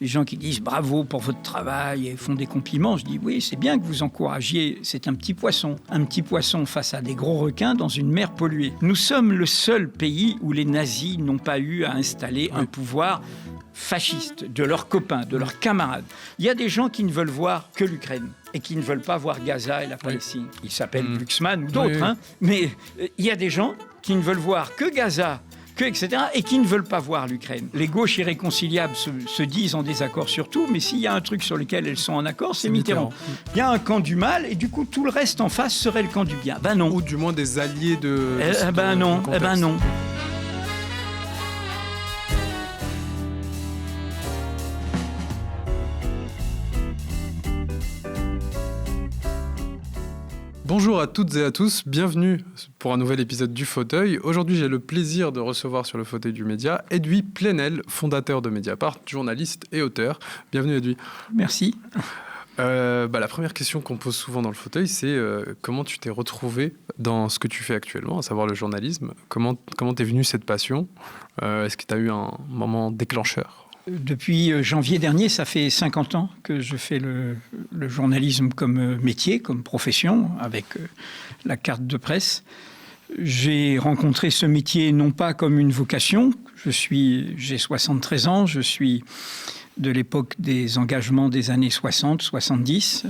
Les gens qui disent bravo pour votre travail et font des compliments, je dis oui, c'est bien que vous encouragiez, c'est un petit poisson face à des gros requins dans une mer polluée. Nous sommes le seul pays où les nazis n'ont pas eu à installer un pouvoir fasciste de leurs copains, de leurs camarades. Il y a des gens qui ne veulent voir que l'Ukraine et qui ne veulent pas voir Gaza et la Palestine. Ils s'appellent Glucksmann ou d'autres, mais il y a des gens qui ne veulent voir que Gaza, etc., et qui ne veulent pas voir l'Ukraine. Les gauches irréconciliables se disent en désaccord sur tout, mais s'il y a un truc sur lequel elles sont en accord, c'est Mitterrand. Il y a un camp du mal, et du coup, tout le reste en face serait le camp du bien. Ben non. Ou du moins des alliés de... non. Bonjour à toutes et à tous, bienvenue pour un nouvel épisode du Fauteuil. Aujourd'hui, j'ai le plaisir de recevoir sur le fauteuil du média Edoui Plenel, fondateur de Mediapart, journaliste et auteur. Bienvenue Edoui. Merci. La première question qu'on pose souvent dans le fauteuil, c'est comment tu t'es retrouvé dans ce que tu fais actuellement, à savoir le journalisme. Comment t'es venue cette passion ? Est-ce que tu as eu un moment déclencheur ? Depuis janvier dernier, ça fait 50 ans que je fais le journalisme comme métier, comme profession, avec la carte de presse. J'ai rencontré ce métier non pas comme une vocation. J'ai 73 ans, je suis de l'époque des engagements des années 60-70.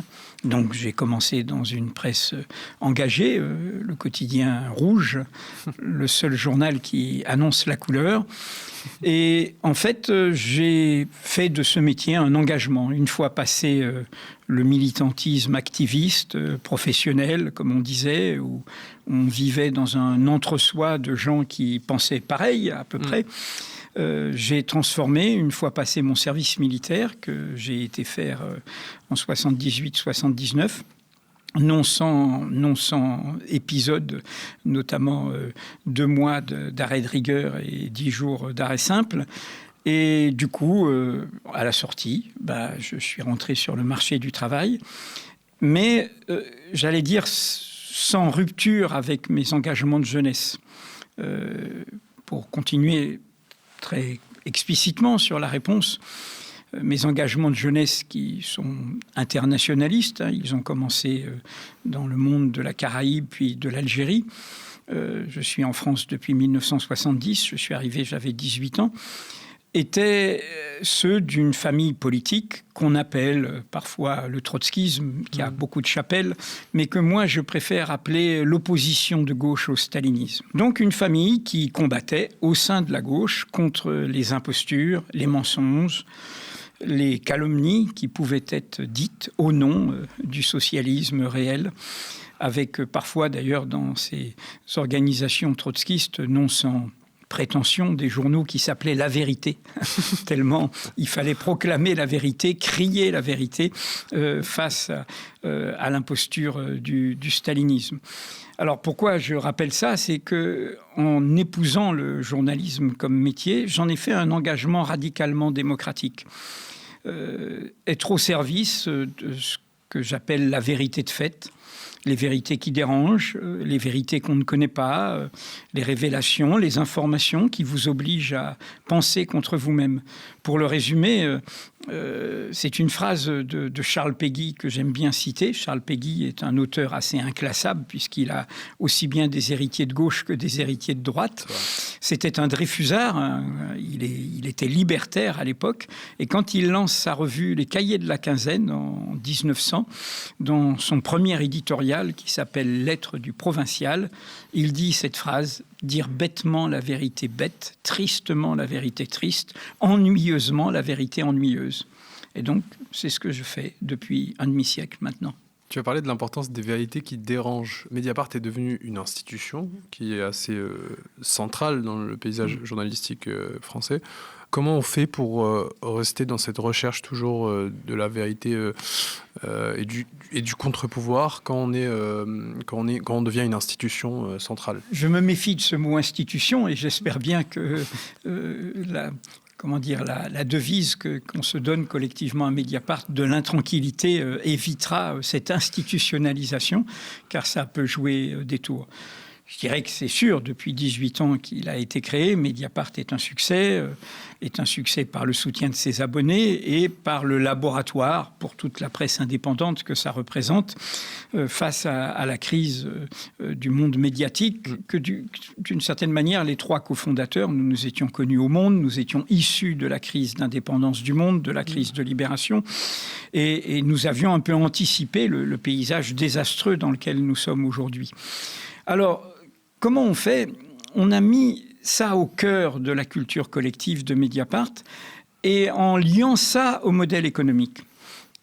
Donc j'ai commencé dans une presse engagée, le quotidien Rouge, le seul journal qui annonce la couleur. Et en fait, j'ai fait de ce métier un engagement. Une fois passé le militantisme activiste, professionnel, comme on disait, où on vivait dans un entre-soi de gens qui pensaient pareil à peu près, j'ai transformé, une fois passé mon service militaire, que j'ai été faire en 78-79, non sans épisodes, notamment 2 mois d'arrêt de rigueur et 10 jours d'arrêt simple. Et du coup, à la sortie, je suis rentré sur le marché du travail. Mais j'allais dire sans rupture avec mes engagements de jeunesse. Pour continuer très explicitement sur la réponse, mes engagements de jeunesse qui sont internationalistes, ils ont commencé dans le monde de la Caraïbe puis de l'Algérie. Je suis en France depuis 1970, je suis arrivé, j'avais 18 ans, étaient ceux d'une famille politique qu'on appelle parfois le trotskisme, qui a beaucoup de chapelles, mais que moi je préfère appeler l'opposition de gauche au stalinisme. Donc une famille qui combattait au sein de la gauche contre les impostures, les mensonges, les calomnies qui pouvaient être dites au nom du socialisme réel, avec parfois d'ailleurs dans ces organisations trotskistes, non sans prétention, des journaux qui s'appelaient La Vérité, tellement il fallait proclamer la vérité, crier la vérité face à l'imposture du stalinisme. Alors pourquoi je rappelle ça ? C'est qu'en épousant le journalisme comme métier, j'en ai fait un engagement radicalement démocratique. Être au service de ce que j'appelle la vérité de fait, les vérités qui dérangent, les vérités qu'on ne connaît pas, les révélations, les informations qui vous obligent à penser contre vous-même. Pour le résumer, c'est une phrase de Charles Péguy que j'aime bien citer. Charles Péguy est un auteur assez inclassable puisqu'il a aussi bien des héritiers de gauche que des héritiers de droite. C'était un Dreyfusard, il était libertaire à l'époque, et quand il lance sa revue Les Cahiers de la Quinzaine en 1900, dans son premier éditorial qui s'appelle Lettres du provincial, il dit cette phrase: dire bêtement la vérité bête, tristement la vérité triste, ennuyeusement la vérité ennuyeuse. Et donc, c'est ce que je fais depuis un demi-siècle maintenant. Tu as parlé de l'importance des vérités qui dérangent. Mediapart est devenue une institution qui est assez centrale dans le paysage journalistique français. Comment on fait pour rester dans cette recherche toujours de la vérité et du contre-pouvoir quand on devient une institution centrale ? Je me méfie de ce mot institution et j'espère bien que la devise qu'on se donne collectivement à Mediapart de l'intranquillité évitera cette institutionnalisation, car ça peut jouer des tours. Je dirais que c'est sûr, depuis 18 ans qu'il a été créé, Mediapart est un succès par le soutien de ses abonnés et par le laboratoire pour toute la presse indépendante que ça représente face à la crise du monde médiatique, que d'une certaine manière, les 3 cofondateurs, nous étions connus au monde, nous étions issus de la crise d'indépendance du monde, de la crise de libération, et nous avions un peu anticipé le paysage désastreux dans lequel nous sommes aujourd'hui. Alors, comment on fait ? On a mis ça au cœur de la culture collective de Mediapart et en liant ça au modèle économique,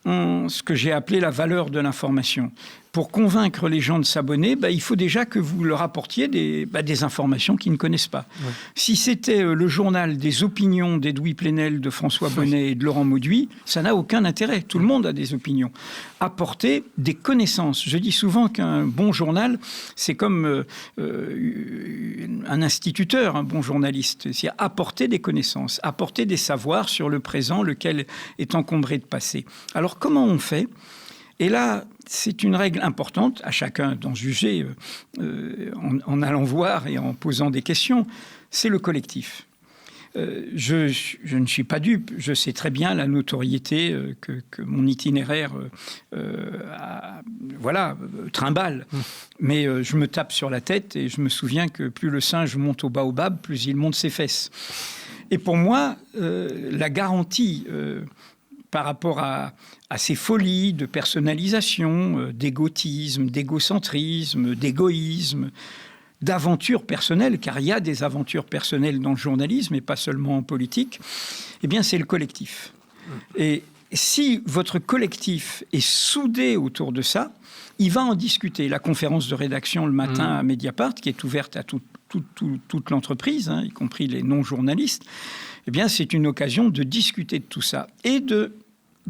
ce que j'ai appelé la valeur de l'information. Pour convaincre les gens de s'abonner, il faut déjà que vous leur apportiez des informations qu'ils ne connaissent pas. Ouais. Si c'était le journal des opinions d'Edoui Plenel, de François Bonnet et de Laurent Mauduit, ça n'a aucun intérêt. Tout le monde a des opinions. Apporter des connaissances. Je dis souvent qu'un bon journal, c'est comme un instituteur, un bon journaliste. C'est apporter des connaissances, apporter des savoirs sur le présent, lequel est encombré de passé. Alors, comment on fait ? Et là, c'est une règle importante, à chacun d'en juger en allant voir et en posant des questions, c'est le collectif. Je ne suis pas dupe, je sais très bien la notoriété que mon itinéraire trimballe. Mais je me tape sur la tête et je me souviens que plus le singe monte au baobab, plus il monte ses fesses. Et pour moi, la garantie par rapport à ces folies de personnalisation, d'égotisme, d'égocentrisme, d'égoïsme, d'aventures personnelles, car il y a des aventures personnelles dans le journalisme et pas seulement en politique, eh bien c'est le collectif. Et si votre collectif est soudé autour de ça, il va en discuter. La conférence de rédaction le matin à Mediapart, qui est ouverte à toute l'entreprise, y compris les non-journalistes, eh bien c'est une occasion de discuter de tout ça et de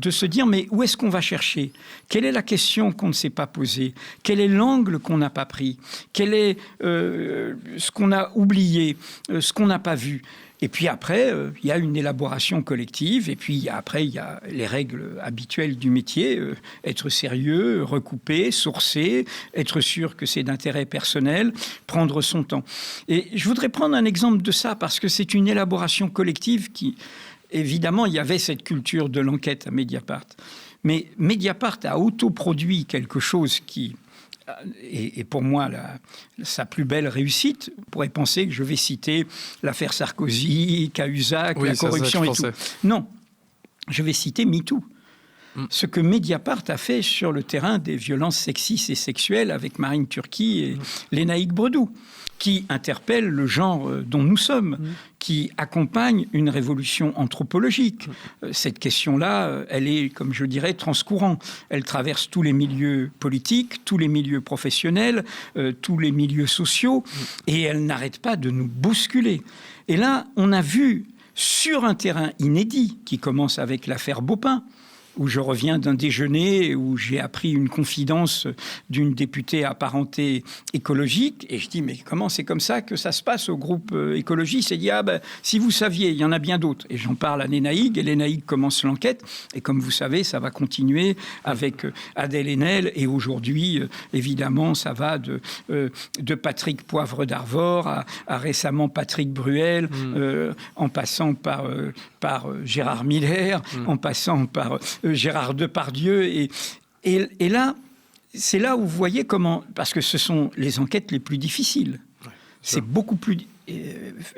se dire, mais où est-ce qu'on va chercher ? Quelle est la question qu'on ne s'est pas posée ? Quel est l'angle qu'on n'a pas pris ? Quel est ce qu'on a oublié ? Ce qu'on n'a pas vu ? Et puis après, il y a une élaboration collective. Et puis après, il y a les règles habituelles du métier. Être sérieux, recouper, sourcer, être sûr que c'est d'intérêt personnel, prendre son temps. Et je voudrais prendre un exemple de ça, parce que c'est une élaboration collective qui... Évidemment, il y avait cette culture de l'enquête à Mediapart. Mais Mediapart a autoproduit quelque chose qui est pour moi sa plus belle réussite. On pourrait penser que je vais citer l'affaire Sarkozy, Cahuzac, la corruption et tout. Non, je vais citer MeToo. Ce que Mediapart a fait sur le terrain des violences sexistes et sexuelles avec Marine Turki et Lénaïque Bredou, qui interpelle le genre dont nous sommes, qui accompagne une révolution anthropologique. Cette question-là, elle est, comme je dirais, transcourant. Elle traverse tous les milieux politiques, tous les milieux professionnels, tous les milieux sociaux, et elle n'arrête pas de nous bousculer. Et là, on a vu, sur un terrain inédit, qui commence avec l'affaire Baupin, où je reviens d'un déjeuner où j'ai appris une confidence d'une députée apparentée écologique. Et je dis, mais comment c'est comme ça que ça se passe au groupe écologiste ? Et dit, si vous saviez, il y en a bien d'autres. Et j'en parle à Lénaïque, et Lénaïque commence l'enquête. Et comme vous savez, ça va continuer avec Adèle Haenel. Et aujourd'hui, évidemment, ça va de Patrick Poivre d'Arvor à récemment Patrick Bruel, en passant par Gérard Miller, en passant par Gérard Depardieu. Et là, c'est là où vous voyez comment... Parce que ce sont les enquêtes les plus difficiles. Ouais, c'est beaucoup plus...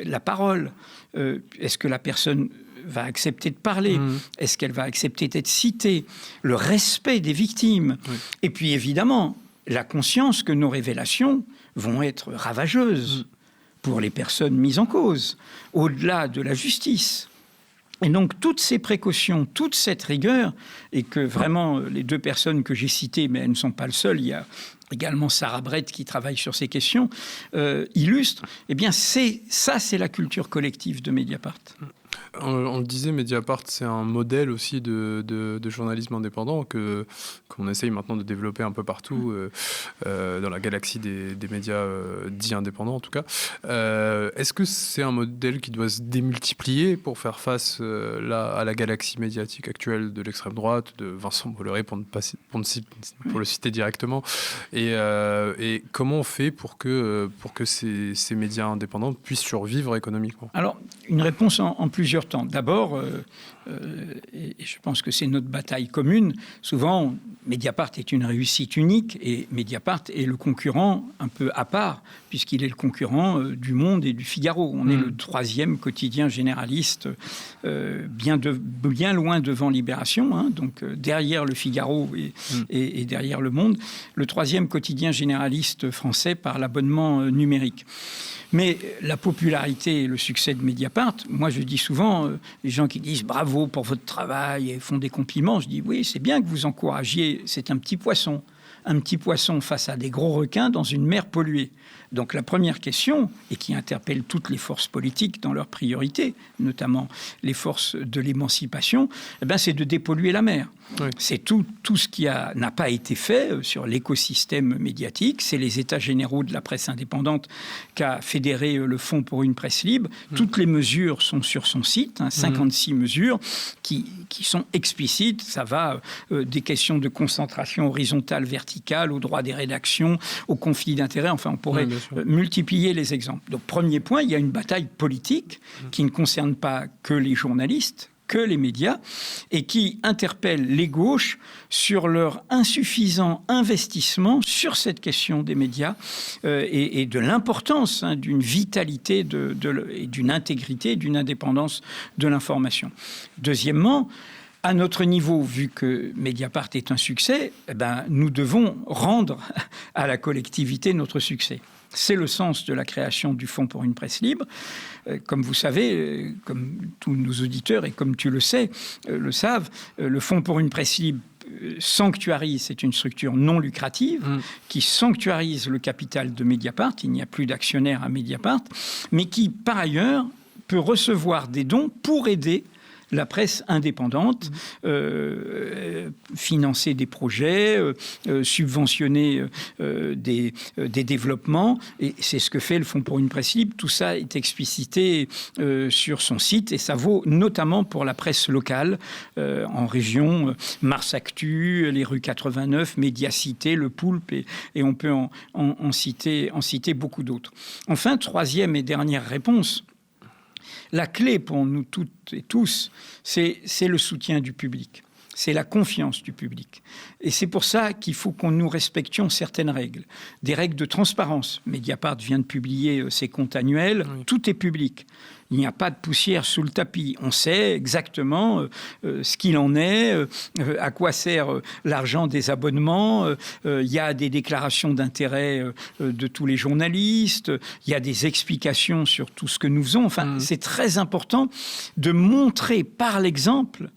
la parole, est-ce que la personne va accepter de parler ? Est-ce qu'elle va accepter d'être citée ? Le respect des victimes. Et puis, évidemment, la conscience que nos révélations vont être ravageuses pour les personnes mises en cause, au-delà de la justice. Et donc, toutes ces précautions, toute cette rigueur, et que vraiment, les 2 personnes que j'ai citées, mais elles ne sont pas le seul, il y a également Sarah Brett qui travaille sur ces questions, illustrent, eh bien, c'est la culture collective de Mediapart. On le disait, Mediapart, c'est un modèle aussi de journalisme indépendant qu'on essaye maintenant de développer un peu partout dans la galaxie des médias dits indépendants, en tout cas. Est-ce que c'est un modèle qui doit se démultiplier pour faire face à la galaxie médiatique actuelle de l'extrême droite, de Vincent Bolloré, pour le citer directement, et comment on fait pour que ces médias indépendants puissent survivre économiquement? Alors, une réponse en plusieurs temps. D'abord, et je pense que c'est notre bataille commune, souvent, Mediapart est une réussite unique et Mediapart est le concurrent un peu à part, puisqu'il est le concurrent du Monde et du Figaro. On est le troisième quotidien généraliste, bien loin devant Libération, hein, donc derrière le Figaro et derrière le Monde, le troisième quotidien généraliste français par l'abonnement numérique. Mais la popularité et le succès de Mediapart, moi je dis souvent, les gens qui disent bravo pour votre travail et font des compliments, je dis oui, c'est bien que vous encouragiez, c'est un petit poisson face à des gros requins dans une mer polluée. Donc la première question, et qui interpelle toutes les forces politiques dans leurs priorités, notamment les forces de l'émancipation, c'est de dépolluer la mer. Oui. C'est tout ce qui n'a pas été fait sur l'écosystème médiatique. C'est les états généraux de la presse indépendante qu'a fédéré le Fonds pour une presse libre. Toutes les mesures sont sur son site, 56 mesures qui sont explicites. Ça va des questions de concentration horizontale, verticale, au droit des rédactions, au conflit d'intérêts. Enfin, on pourrait multiplier les exemples. Donc, premier point, il y a une bataille politique qui ne concerne pas que les journalistes, que les médias, et qui interpelle les gauches sur leur insuffisant investissement sur cette question des médias et de l'importance d'une vitalité et d'une intégrité, d'une indépendance de l'information. Deuxièmement, à notre niveau, vu que Mediapart est un succès, nous devons rendre à la collectivité notre succès. C'est le sens de la création du Fonds pour une presse libre. Comme vous savez, comme tous nos auditeurs et comme tu le sais, le savent, le Fonds pour une presse libre sanctuarise, c'est une structure non lucrative qui sanctuarise le capital de Mediapart. Il n'y a plus d'actionnaires à Mediapart, mais qui, par ailleurs, peut recevoir des dons pour aider la presse indépendante, financer des projets, subventionner des développements. Et c'est ce que fait le Fonds pour une presse libre. Tout ça est explicité sur son site et ça vaut notamment pour la presse locale en région, Mars Actu, les rues 89, Médiacité, Le Poulpe et on peut en citer beaucoup d'autres. Enfin, troisième et dernière réponse. La clé pour nous toutes et tous, c'est le soutien du public. C'est la confiance du public. Et c'est pour ça qu'il faut que nous respections certaines règles. Des règles de transparence. Mediapart vient de publier ses comptes annuels. Oui. Tout est public. Il n'y a pas de poussière sous le tapis. On sait exactement ce qu'il en est, à quoi sert l'argent des abonnements. Il y a des déclarations d'intérêt de tous les journalistes. Il y a des explications sur tout ce que nous faisons. Enfin, c'est très important de montrer par l'exemple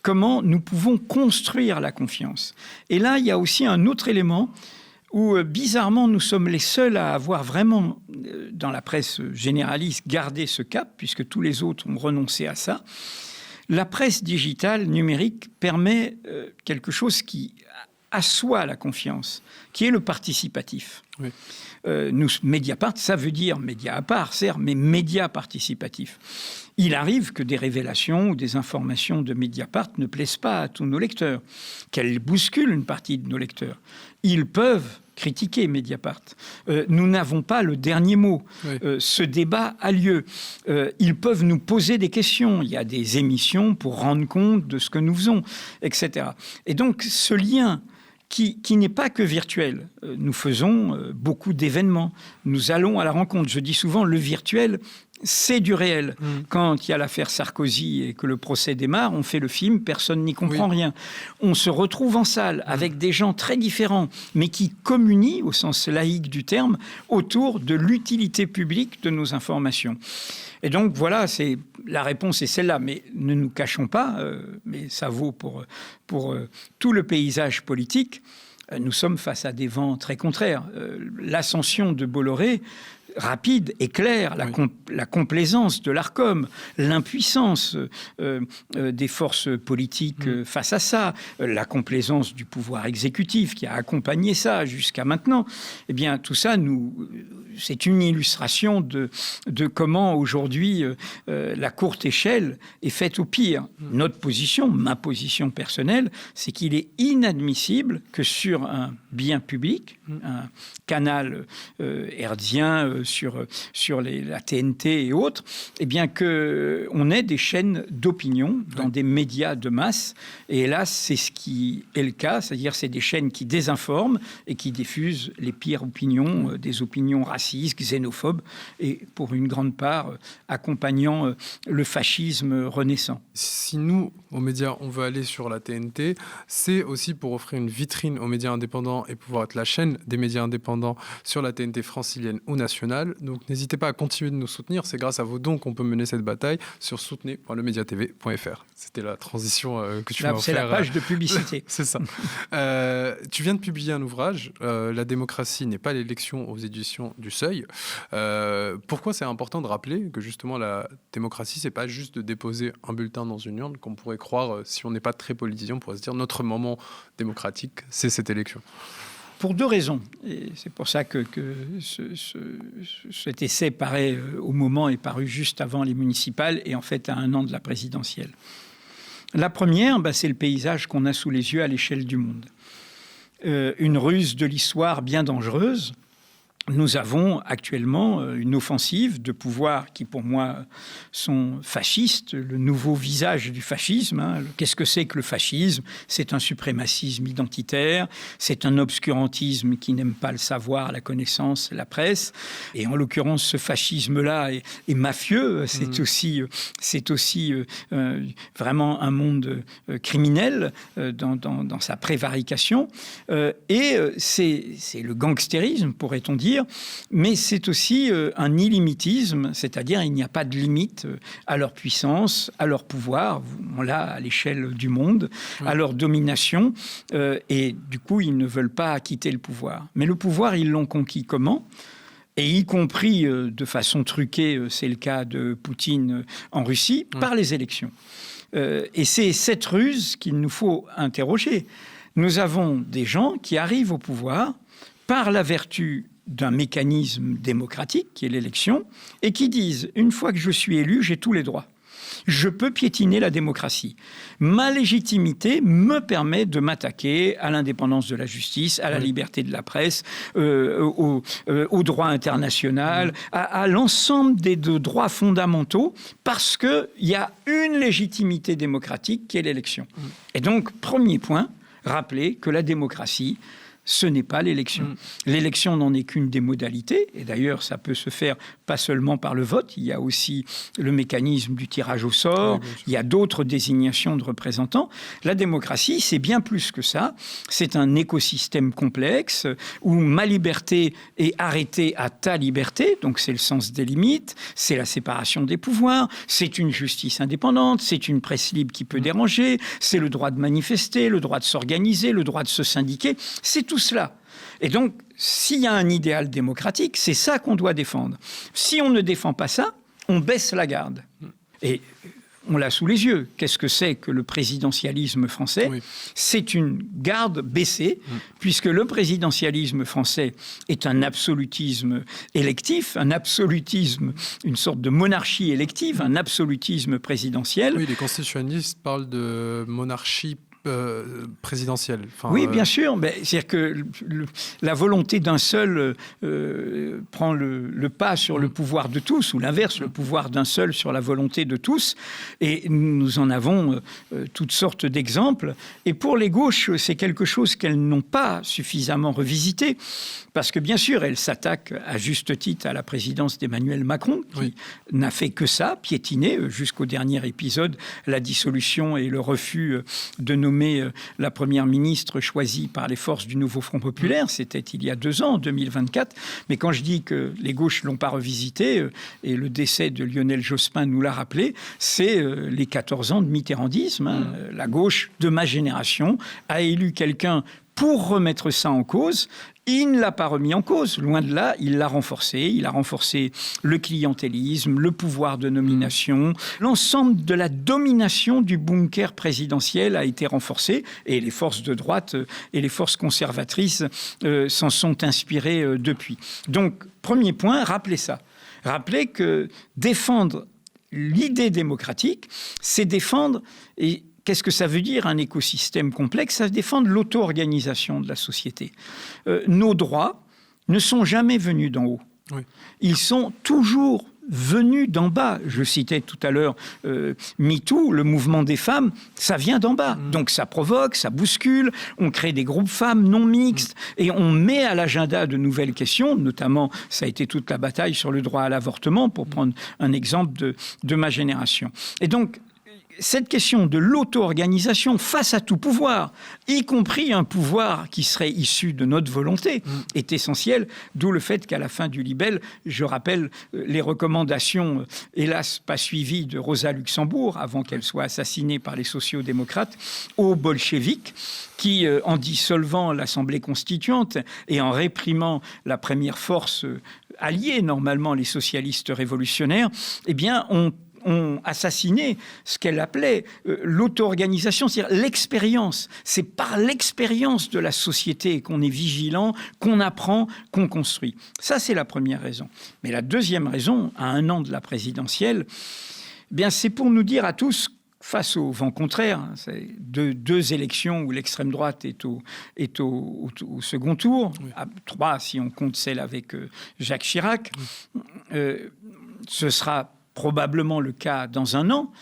comment nous pouvons construire la confiance. Et là, il y a aussi un autre élément où, bizarrement, nous sommes les seuls à avoir vraiment, dans la presse généraliste, gardé ce cap, puisque tous les autres ont renoncé à ça. La presse digitale, numérique, permet quelque chose qui assoit la confiance, qui est le participatif. Oui. Mediapart, ça veut dire média à part, certes, mais média participatif. Il arrive que des révélations ou des informations de Mediapart ne plaisent pas à tous nos lecteurs, qu'elles bousculent une partie de nos lecteurs. Ils peuvent critiquer Mediapart. Nous n'avons pas le dernier mot. Oui. Ce débat a lieu. Ils peuvent nous poser des questions. Il y a des émissions pour rendre compte de ce que nous faisons, etc. Et donc, ce lien qui n'est pas que virtuel. Nous faisons beaucoup d'événements. Nous allons à la rencontre. Je dis souvent, le virtuel, c'est du réel. Quand il y a l'affaire Sarkozy et que le procès démarre, on fait le film, personne n'y comprend rien. On se retrouve en salle avec des gens très différents, mais qui communient, au sens laïque du terme, autour de l'utilité publique de nos informations. Et donc, voilà, la réponse est celle-là. Mais ne nous cachons pas, mais ça vaut pour tout le paysage politique, nous sommes face à des vents très contraires. L'ascension de Bolloré rapide et claire, la complaisance de l'Arcom, l'impuissance des forces politiques face à ça, la complaisance du pouvoir exécutif qui a accompagné ça jusqu'à maintenant, eh bien tout ça, c'est une illustration de comment aujourd'hui la courte échelle est faite au pire. Notre position, ma position personnelle, c'est qu'il est inadmissible que sur un bien public, un canal hertzien sur la TNT et autres, eh bien qu'on ait des chaînes d'opinion dans des médias de masse. Et hélas, c'est ce qui est le cas, c'est-à-dire c'est des chaînes qui désinforment et qui diffusent les pires opinions, des opinions racistes, xénophobes, et pour une grande part accompagnant le fascisme renaissant. Si nous, aux médias, on veut aller sur la TNT, c'est aussi pour offrir une vitrine aux médias indépendants et pouvoir être la chaîne des médias indépendants sur la TNT francilienne ou nationale. Donc n'hésitez pas à continuer de nous soutenir. C'est grâce à vos dons qu'on peut mener cette bataille sur soutenez.lemediatv.fr. C'était la transition que tu m'as offert. C'est la page de publicité. C'est ça. Tu viens de publier un ouvrage, La démocratie n'est pas l'élection, aux éditions du Seuil. Pourquoi c'est important de rappeler que justement la démocratie, c'est pas juste de déposer un bulletin dans une urne, qu'on pourrait croire, si on n'est pas très politisé, on pourrait se dire notre moment démocratique, c'est cette élection. Pour deux raisons. Et c'est pour ça que cet essai paraît au moment est paru juste avant les municipales et en fait à 1 an de la présidentielle. La première, c'est le paysage qu'on a sous les yeux à l'échelle du monde. Une ruse de l'histoire bien dangereuse. Nous avons actuellement une offensive de pouvoirs qui, pour moi, sont fascistes, le nouveau visage du fascisme. Qu'est-ce que c'est que le fascisme ? C'est un suprémacisme identitaire, c'est un obscurantisme qui n'aime pas le savoir, la connaissance, la presse. Et en l'occurrence, ce fascisme-là est mafieux, c'est aussi vraiment un monde criminel dans sa prévarication. Et c'est le gangstérisme, pourrait-on dire, mais c'est aussi un illimitisme, c'est-à-dire il n'y a pas de limite à leur puissance, à leur pouvoir, on l'a à l'échelle du monde, à leur domination, et du coup ils ne veulent pas quitter le pouvoir. Mais le pouvoir, ils l'ont conquis comment ? Et y compris de façon truquée, c'est le cas de Poutine en Russie, par les élections. Et c'est cette ruse qu'il nous faut interroger. Nous avons des gens qui arrivent au pouvoir par la vertu d'un mécanisme démocratique, qui est l'élection, et qui disent, une fois que je suis élu, j'ai tous les droits. Je peux piétiner la démocratie. Ma légitimité me permet de m'attaquer à l'indépendance de la justice, à la liberté de la presse, au droit international, à l'ensemble des droits fondamentaux, parce qu'il y a une légitimité démocratique qui est l'élection. Et donc, premier point, rappeler que la démocratie, ce n'est pas l'élection. L'élection n'en est qu'une des modalités, et d'ailleurs ça peut se faire pas seulement par le vote, il y a aussi le mécanisme du tirage au sort, il y a d'autres désignations de représentants. La démocratie, c'est bien plus que ça, c'est un écosystème complexe où ma liberté est arrêtée à ta liberté, donc c'est le sens des limites, c'est la séparation des pouvoirs, c'est une justice indépendante, c'est une presse libre qui peut déranger, c'est le droit de manifester, le droit de s'organiser, le droit de se syndiquer, c'est tout cela. Et donc, s'il y a un idéal démocratique, c'est ça qu'on doit défendre. Si on ne défend pas ça, on baisse la garde. Et on l'a sous les yeux. Qu'est-ce que c'est que le présidentialisme français ? C'est une garde baissée, puisque le présidentialisme français est un absolutisme électif, un absolutisme, une sorte de monarchie élective, un absolutisme présidentiel. Oui, les constitutionnalistes parlent de monarchie présidentielle. Oui, bien sûr. C'est-à-dire que la volonté d'un seul prend le pas sur le pouvoir de tous, ou l'inverse, le pouvoir d'un seul sur la volonté de tous. Et nous en avons toutes sortes d'exemples. Et pour les gauches, c'est quelque chose qu'elles n'ont pas suffisamment revisité, parce que bien sûr, elles s'attaquent à juste titre à la présidence d'Emmanuel Macron, qui n'a fait que ça, piétiner jusqu'au dernier épisode la dissolution et le refus de nommer la première ministre choisie par les forces du nouveau Front populaire. C'était il y a 2 ans, en 2024. Mais quand je dis que les gauches ne l'ont pas revisité, et le décès de Lionel Jospin nous l'a rappelé, c'est les 14 ans de mitterrandisme. La gauche de ma génération a élu quelqu'un pour remettre ça en cause, Il ne l'a pas remis en cause, loin de là, il l'a renforcé. Il a renforcé le clientélisme, le pouvoir de nomination. L'ensemble de la domination du bunker présidentiel a été renforcé et les forces de droite et les forces conservatrices s'en sont inspirées depuis. Donc, premier point, rappelez ça. Rappelez que défendre l'idée démocratique, c'est défendre... Et qu'est-ce que ça veut dire, un écosystème complexe? Ça défend l'auto-organisation de la société. Nos droits ne sont jamais venus d'en haut. Oui. Ils sont toujours venus d'en bas. Je citais tout à l'heure MeToo, le mouvement des femmes, ça vient d'en bas. Donc ça provoque, ça bouscule, on crée des groupes femmes non mixtes et on met à l'agenda de nouvelles questions, notamment ça a été toute la bataille sur le droit à l'avortement, pour prendre un exemple de ma génération. Et donc, cette question de l'auto-organisation face à tout pouvoir, y compris un pouvoir qui serait issu de notre volonté, est essentielle. D'où le fait qu'à la fin du Libelle, je rappelle les recommandations, hélas pas suivies, de Rosa Luxembourg, avant qu'elle soit assassinée par les sociaux-démocrates, aux bolcheviks, qui, en dissolvant l'Assemblée constituante et en réprimant la première force alliée, normalement les socialistes révolutionnaires, eh bien, ont assassiné ce qu'elle appelait l'auto-organisation, c'est-à-dire l'expérience. C'est par l'expérience de la société qu'on est vigilant, qu'on apprend, qu'on construit. Ça, c'est la première raison. Mais la deuxième raison, à 1 an de la présidentielle, eh bien, c'est pour nous dire à tous, face au vent contraire, c'est deux élections où l'extrême droite est au second tour, oui. À 3 si on compte celle avec Jacques Chirac, ce sera probablement le cas dans 1 an,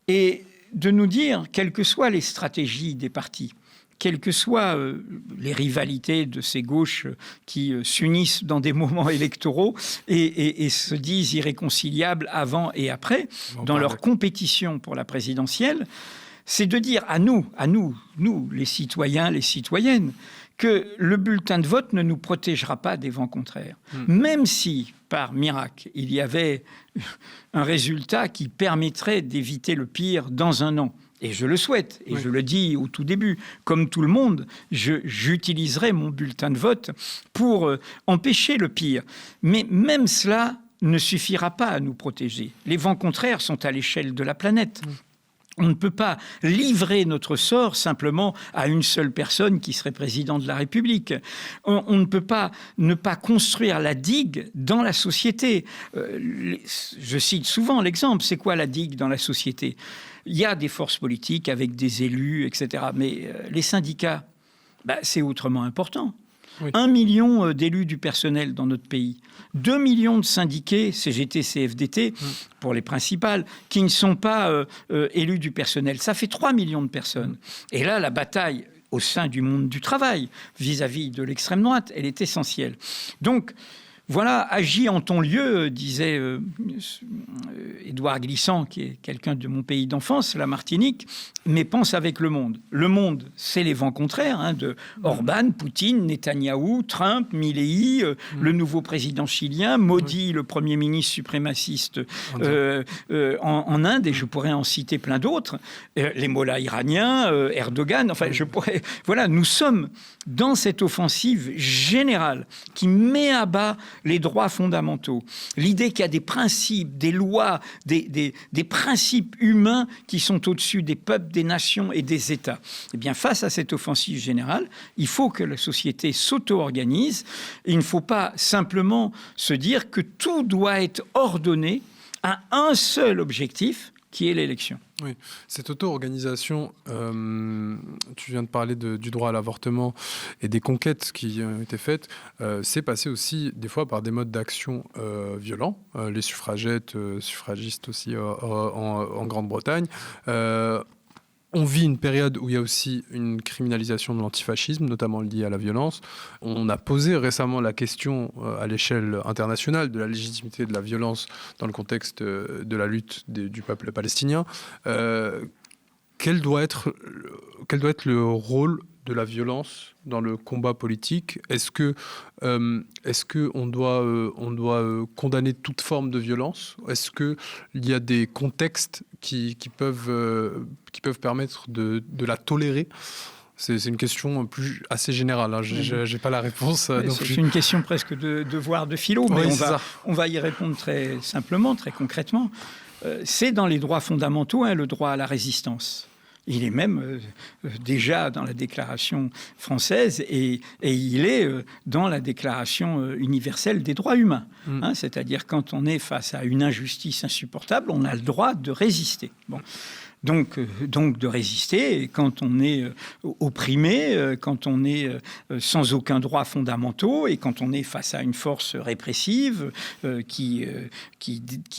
et de nous dire, quelles que soient les stratégies des partis, quelles que soient les rivalités de ces gauches qui s'unissent dans des moments électoraux et se disent irréconciliables avant et après, dans leur compétition pour la présidentielle, c'est de dire à nous, les citoyens, les citoyennes, que le bulletin de vote ne nous protégera pas des vents contraires. Même si, par miracle, il y avait un résultat qui permettrait d'éviter le pire dans 1 an. Et je le souhaite, et oui. Je le dis au tout début, comme tout le monde, j'utiliserai mon bulletin de vote pour empêcher le pire. Mais même cela ne suffira pas à nous protéger. Les vents contraires sont à l'échelle de la planète. On ne peut pas livrer notre sort simplement à une seule personne qui serait président de la République. On ne peut pas ne pas construire la digue dans la société. Je cite souvent l'exemple. C'est quoi la digue dans la société? Il y a des forces politiques avec des élus, etc. Mais les syndicats, c'est autrement important. Oui. 1 million d'élus du personnel dans notre pays, 2 millions de syndiqués, CGT, CFDT, pour les principales, qui ne sont pas élus du personnel. Ça fait 3 millions de personnes. Et là, la bataille au sein du monde du travail, vis-à-vis de l'extrême droite, elle est essentielle. Donc, voilà, agis en ton lieu, disait Édouard Glissant, qui est quelqu'un de mon pays d'enfance, la Martinique, mais pense avec le monde. Le monde, c'est les vents contraires, de Orban, Poutine, Netanyahou, Trump, Milei, le nouveau président chilien, Modi, le premier ministre suprémaciste en Inde, et je pourrais en citer plein d'autres, les mollahs iraniens, Erdogan, enfin, je pourrais... Voilà, nous sommes dans cette offensive générale qui met à bas les droits fondamentaux, l'idée qu'il y a des principes, des lois, des principes humains qui sont au-dessus des peuples, des nations et des États. Eh bien, face à cette offensive générale, il faut que la société s'auto-organise. Il ne faut pas simplement se dire que tout doit être ordonné à un seul objectif, qui est l'élection. Oui, cette auto-organisation, tu viens de parler du droit à l'avortement et des conquêtes qui ont été faites, c'est passé aussi des fois par des modes d'action violents, les suffragettes, suffragistes aussi en Grande-Bretagne. On vit une période où il y a aussi une criminalisation de l'antifascisme, notamment liée à la violence. On a posé récemment la question à l'échelle internationale de la légitimité de la violence dans le contexte de la lutte du peuple palestinien. Quel doit être le rôle de la violence dans le combat politique? Est-ce que on doit condamner toute forme de violence? Est-ce qu'il y a des contextes qui peuvent permettre de la tolérer? C'est une question assez générale. Hein. J'ai pas la réponse. C'est une question presque de devoir de philo, mais on va y répondre très simplement, très concrètement. C'est dans les droits fondamentaux, le droit à la résistance. Il est même déjà dans la Déclaration française et il est dans la Déclaration universelle des droits humains. C'est-à-dire quand on est face à une injustice insupportable, on a le droit de résister. Bon. Donc de résister, et quand on est opprimé, quand on est sans aucun droit fondamentaux, et quand on est face à une force répressive qui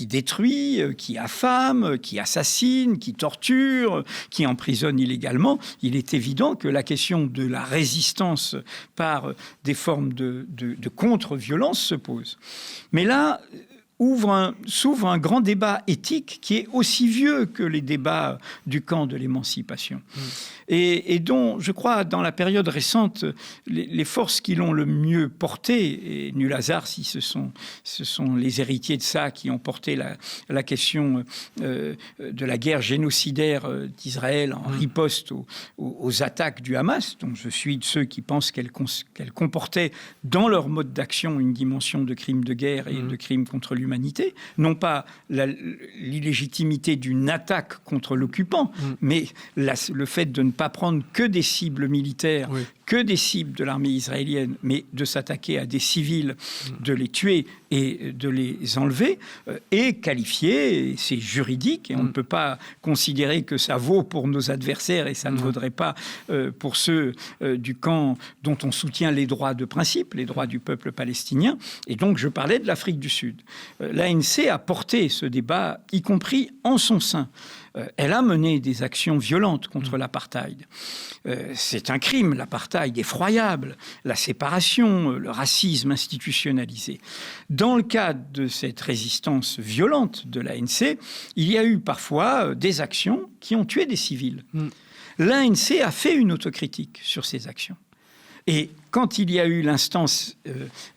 détruit, qui affame, qui assassine, qui torture, qui emprisonne illégalement, il est évident que la question de la résistance par des formes de contre-violence se pose. Mais là s'ouvre un grand débat éthique qui est aussi vieux que les débats du camp de l'émancipation. Et dont, je crois, dans la période récente, les forces qui l'ont le mieux porté, et nul hasard si ce sont les héritiers de ça qui ont porté la question de la guerre génocidaire d'Israël en riposte aux attaques du Hamas, dont je suis de ceux qui pensent qu'elles comportaient dans leur mode d'action une dimension de crime de guerre et de crime contre l'humanité, non pas l'illégitimité d'une attaque contre l'occupant, mais le fait de ne pas prendre que des cibles militaires, que des cibles de l'armée israélienne, mais de s'attaquer à des civils, de les tuer et de les enlever, est qualifié, et c'est juridique, et on ne peut pas considérer que ça vaut pour nos adversaires, et ça ne vaudrait pas pour ceux du camp dont on soutient les droits de principe, les droits du peuple palestinien. Et donc je parlais de l'Afrique du Sud. L'ANC a porté ce débat, y compris en son sein. Elle a mené des actions violentes contre l'apartheid. C'est un crime, l'apartheid, effroyable, la séparation, le racisme institutionnalisé. Dans le cadre de cette résistance violente de l'ANC, il y a eu parfois des actions qui ont tué des civils. L'ANC a fait une autocritique sur ces actions. Et quand il y a eu l'instance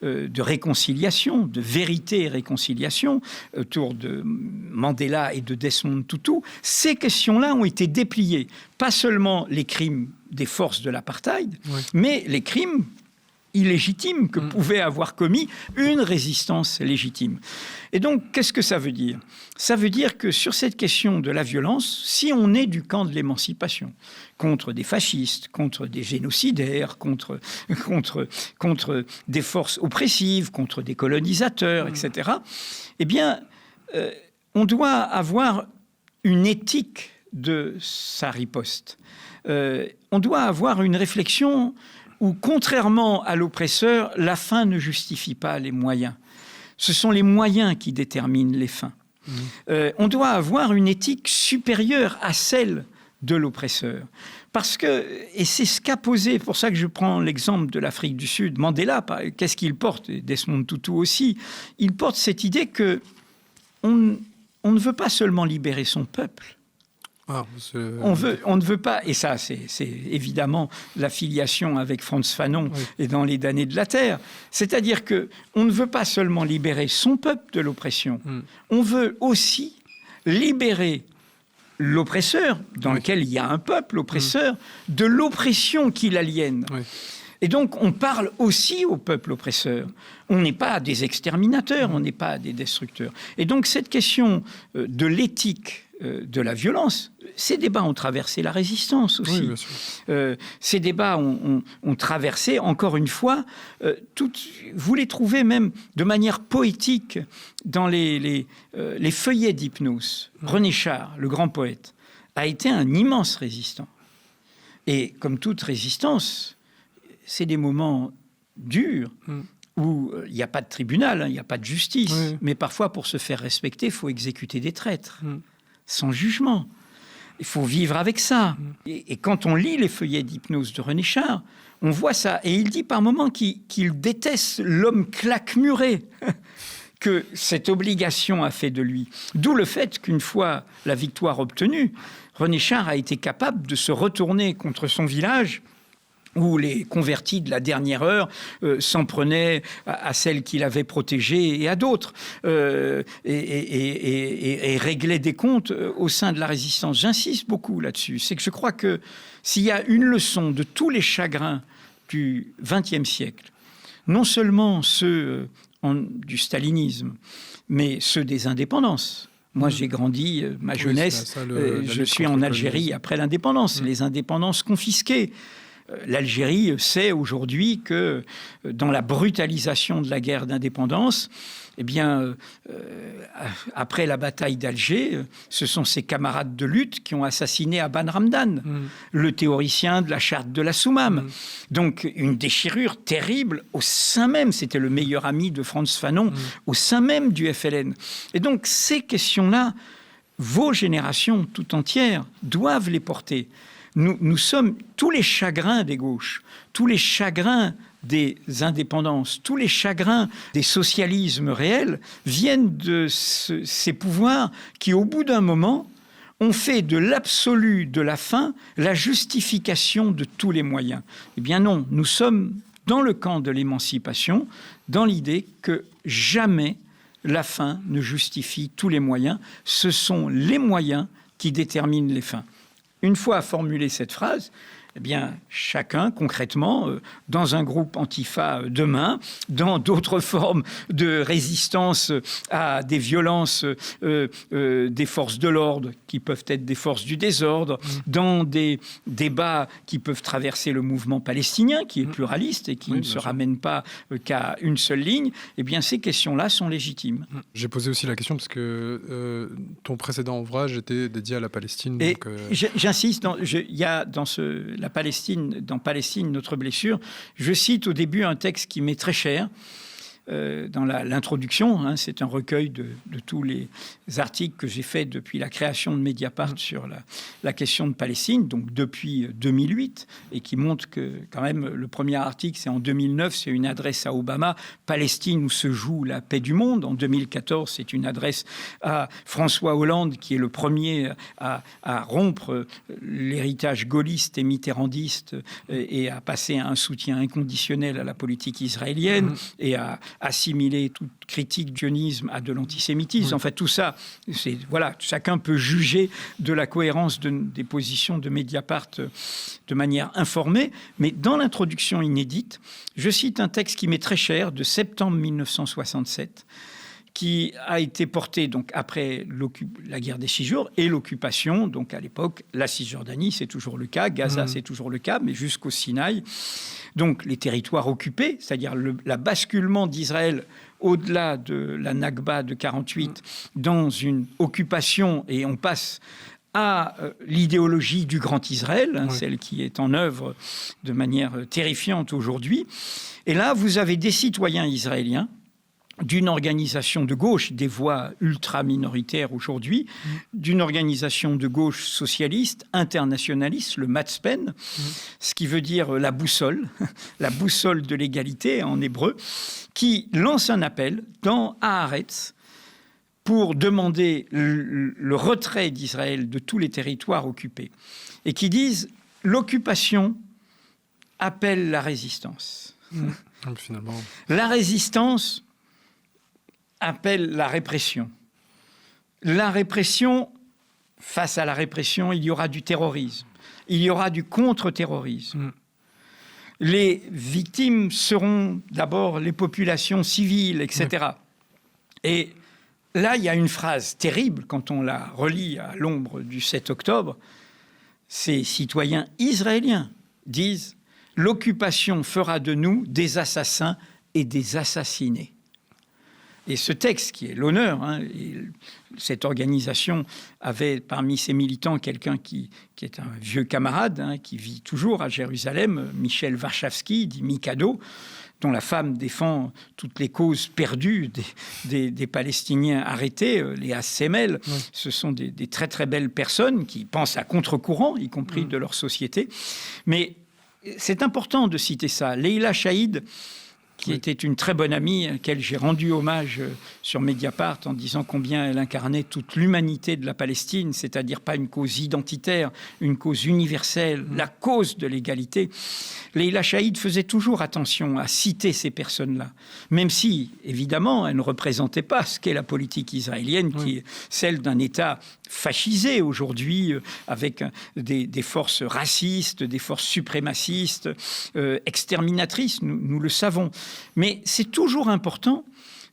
de réconciliation, de vérité et réconciliation, autour de Mandela et de Desmond Tutu, ces questions-là ont été dépliées. Pas seulement les crimes des forces de l'apartheid, mais les crimes illégitimes que pouvait avoir commis une résistance légitime. Et donc, qu'est-ce que ça veut dire ? Ça veut dire que sur cette question de la violence, si on est du camp de l'émancipation, contre des fascistes, contre des génocidaires, contre des forces oppressives, contre des colonisateurs, etc., eh bien, on doit avoir une éthique de sa riposte. On doit avoir une réflexion où, contrairement à l'oppresseur, la fin ne justifie pas les moyens. Ce sont les moyens qui déterminent les fins. On doit avoir une éthique supérieure à celle de l'oppresseur. Parce que, et c'est ce qu'a posé, pour ça que je prends l'exemple de l'Afrique du Sud, Mandela, qu'est-ce qu'il porte, et Desmond Tutu aussi, il porte cette idée que on ne veut pas seulement libérer son peuple. On ne veut pas, et ça c'est évidemment l'affiliation avec Frantz Fanon et dans les damnés de la terre, c'est-à-dire que on ne veut pas seulement libérer son peuple de l'oppression, on veut aussi libérer l'oppresseur, dans lequel il y a un peuple oppresseur, de l'oppression qui l'aliène. Et donc, on parle aussi au peuple oppresseur. On n'est pas des exterminateurs, on n'est pas des destructeurs. Et donc, cette question de l'éthique de la violence, ces débats ont traversé la résistance aussi. Ces débats ont traversé, encore une fois, vous les trouvez même de manière poétique dans les feuillets d'Hypnose. René Char, le grand poète, a été un immense résistant. Et comme toute résistance, c'est des moments durs où il n'y a pas de tribunal, il n'y a pas de justice. Mais parfois, pour se faire respecter, il faut exécuter des traîtres, sans jugement. Il faut vivre avec ça. Et quand on lit les feuillets d'Hypnose de René Char, on voit ça. Et il dit par moments qu'il déteste l'homme claquemuré que cette obligation a fait de lui. D'où le fait qu'une fois la victoire obtenue, René Char a été capable de se retourner contre son village où les convertis de la dernière heure s'en prenaient à celles qu'il avait protégées et à d'autres, et réglaient des comptes au sein de la résistance. J'insiste beaucoup là-dessus. C'est que je crois que s'il y a une leçon de tous les chagrins du XXe siècle, non seulement ceux du stalinisme, mais ceux des indépendances. Moi, j'ai grandi, ma jeunesse, je suis en Algérie après l'indépendance, les indépendances confisquées. L'Algérie sait aujourd'hui que dans la brutalisation de la guerre d'indépendance, eh bien, après la bataille d'Alger, ce sont ses camarades de lutte qui ont assassiné Aban Ramdan, le théoricien de la charte de la Soumam. Donc, une déchirure terrible au sein même, c'était le meilleur ami de Frantz Fanon, au sein même du FLN. Et donc, ces questions-là, vos générations tout entières doivent les porter. Nous sommes tous les chagrins des gauches, tous les chagrins des indépendances, tous les chagrins des socialismes réels viennent de ces pouvoirs qui, au bout d'un moment, ont fait de l'absolu de la fin la justification de tous les moyens. Eh bien non, nous sommes dans le camp de l'émancipation, dans l'idée que jamais la fin ne justifie tous les moyens. Ce sont les moyens qui déterminent les fins. Une fois formulée cette phrase, eh bien, chacun, concrètement, dans un groupe Antifa demain, dans d'autres formes de résistance à des violences des forces de l'ordre, qui peuvent être des forces du désordre, dans des débats qui peuvent traverser le mouvement palestinien, qui est pluraliste et qui ne se ramène pas qu'à une seule ligne, eh bien, ces questions-là sont légitimes. J'ai posé aussi la question parce que ton précédent ouvrage était dédié à la Palestine. Et donc, j'insiste, il y a dans la Palestine, dans Palestine, notre blessure, je cite au début un texte qui m'est très cher, dans l'introduction, c'est un recueil de tous les articles que j'ai faits depuis la création de Mediapart sur la question de Palestine, donc depuis 2008, et qui montre que quand même le premier article, c'est en 2009, c'est une adresse à Obama, Palestine où se joue la paix du monde. En 2014, c'est une adresse à François Hollande, qui est le premier à rompre l'héritage gaulliste et mitterrandiste et à passer à un soutien inconditionnel à la politique israélienne et à assimiler toute critique du sionisme à de l'antisémitisme. En fait, tout ça, voilà, chacun peut juger de la cohérence des positions de Mediapart de manière informée. Mais dans l'introduction inédite, je cite un texte qui m'est très cher, de septembre 1967, qui a été porté donc après la guerre des 6 jours et l'occupation. Donc à l'époque, la Cisjordanie, c'est toujours le cas, Gaza, c'est toujours le cas, mais jusqu'au Sinaï. Donc les territoires occupés, c'est-à-dire le basculement d'Israël au-delà de la Nakba de 48 dans une occupation, et on passe à l'idéologie du Grand Israël, celle qui est en œuvre de manière terrifiante aujourd'hui. Et là, vous avez des citoyens israéliens d'une organisation de gauche, des voix ultra-minoritaires aujourd'hui, d'une organisation de gauche socialiste, internationaliste, le Matzpen, ce qui veut dire la boussole de l'égalité en hébreu, qui lance un appel dans Haaretz pour demander le retrait d'Israël de tous les territoires occupés, et qui disent « l'occupation appelle la résistance ». Finalement. La résistance appelle la répression. La répression, face à la répression, il y aura du terrorisme. Il y aura du contre-terrorisme. Les victimes seront d'abord les populations civiles, etc. Et là, il y a une phrase terrible quand on la relit à l'ombre du 7 octobre. Ces citoyens israéliens disent « l'occupation fera de nous des assassins et des assassinés ». Et ce texte, qui est l'honneur, cette organisation avait parmi ses militants quelqu'un qui est un vieux camarade, qui vit toujours à Jérusalem, Michel Warschawski, dit Mikado, dont la femme défend toutes les causes perdues des Palestiniens arrêtés, les Semel. Ce sont des très très belles personnes qui pensent à contre-courant, y compris de leur société. Mais c'est important de citer ça. Leila Chaïd, qui était une très bonne amie, à laquelle j'ai rendu hommage sur Mediapart en disant combien elle incarnait toute l'humanité de la Palestine, c'est-à-dire pas une cause identitaire, une cause universelle, la cause de l'égalité. Leïla Chaïd faisait toujours attention à citer ces personnes-là, même si, évidemment, elle ne représentait pas ce qu'est la politique israélienne, qui est celle d'un État fascisé aujourd'hui, avec des forces racistes, des forces suprémacistes, exterminatrices, nous le savons. Mais c'est toujours important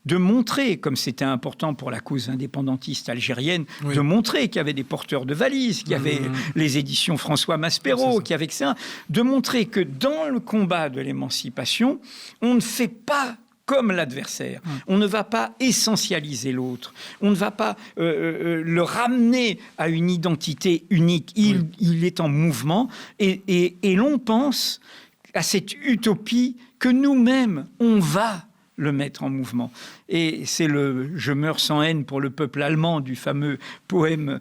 de montrer, comme c'était important pour la cause indépendantiste algérienne, de montrer qu'il y avait des porteurs de valises, qu'il y avait les éditions François Maspero, qu'il y avait ça, de montrer que dans le combat de l'émancipation, on ne fait pas comme l'adversaire. On ne va pas essentialiser l'autre. On ne va pas le ramener à une identité unique. Il est en mouvement et l'on pense à cette utopie que nous-mêmes, on va le mettre en mouvement. Et c'est le « Je meurs sans haine pour le peuple allemand » du fameux poème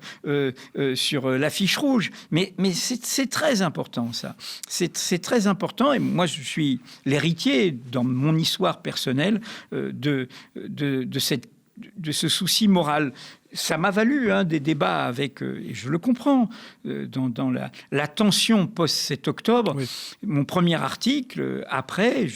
sur l'affiche rouge. Mais c'est très important, ça. C'est très important. Et moi, je suis l'héritier, dans mon histoire personnelle, de ce souci moral. Ça m'a valu des débats avec, et je le comprends, dans la tension post-7 octobre. Mon premier article, après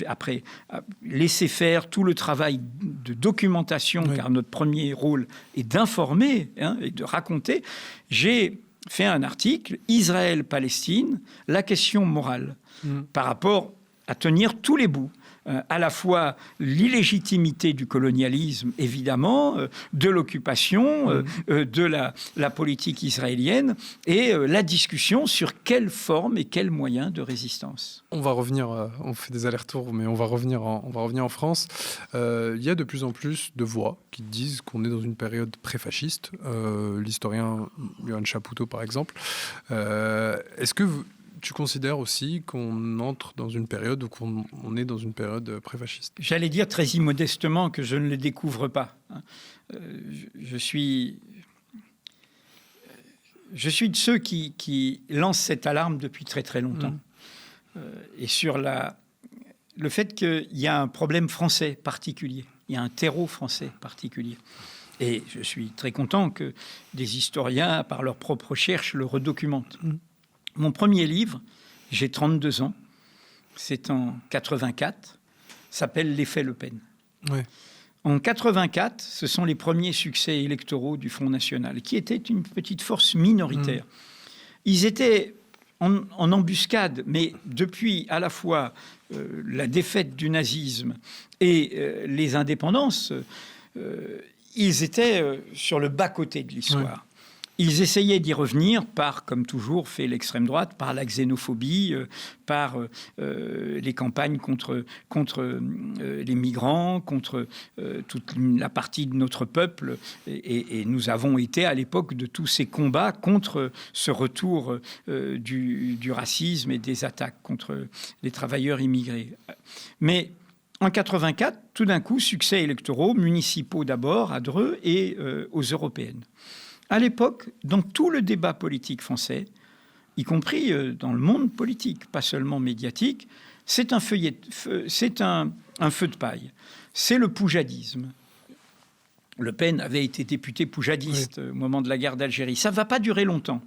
laisser faire tout le travail de documentation, car notre premier rôle est d'informer et de raconter, j'ai fait un article, Israël-Palestine, la question morale, par rapport à tenir tous les bouts. À la fois l'illégitimité du colonialisme, évidemment, de l'occupation, de la politique israélienne, et la discussion sur quelle forme et quels moyens de résistance. On va revenir, on fait des allers-retours, mais on va revenir en France. Il y a de plus en plus de voix qui disent qu'on est dans une période pré-fasciste. L'historien Yohann Chapoutot, par exemple. Est-ce que tu considères aussi qu'on entre dans une période où on est dans une période pré-fasciste? J'allais dire très immodestement que je ne le découvre pas. Je suis de ceux qui lancent cette alarme depuis très très longtemps. Et sur le fait qu'il y a un problème français particulier, il y a un terreau français particulier. Et je suis très content que des historiens, par leurs propres recherches, le redocumentent. Mon premier livre, j'ai 32 ans, c'est en 84, s'appelle « L'effet Le Pen ». En 84, ce sont les premiers succès électoraux du Front National, qui était une petite force minoritaire. Ils étaient en embuscade, mais depuis à la fois la défaite du nazisme et les indépendances, ils étaient sur le bas-côté de l'histoire. Ils essayaient d'y revenir par, comme toujours fait l'extrême droite, par la xénophobie, par les campagnes contre les migrants, contre toute la partie de notre peuple. Et nous avons été à l'époque de tous ces combats contre ce retour du racisme et des attaques contre les travailleurs immigrés. Mais en 84, tout d'un coup, succès électoraux, municipaux d'abord, à Dreux, et aux européennes. À l'époque, dans tout le débat politique français, y compris dans le monde politique, pas seulement médiatique, c'est un feu de paille. C'est le poujadisme. Le Pen avait été député poujadiste au moment de la guerre d'Algérie. Ça ne va pas durer longtemps.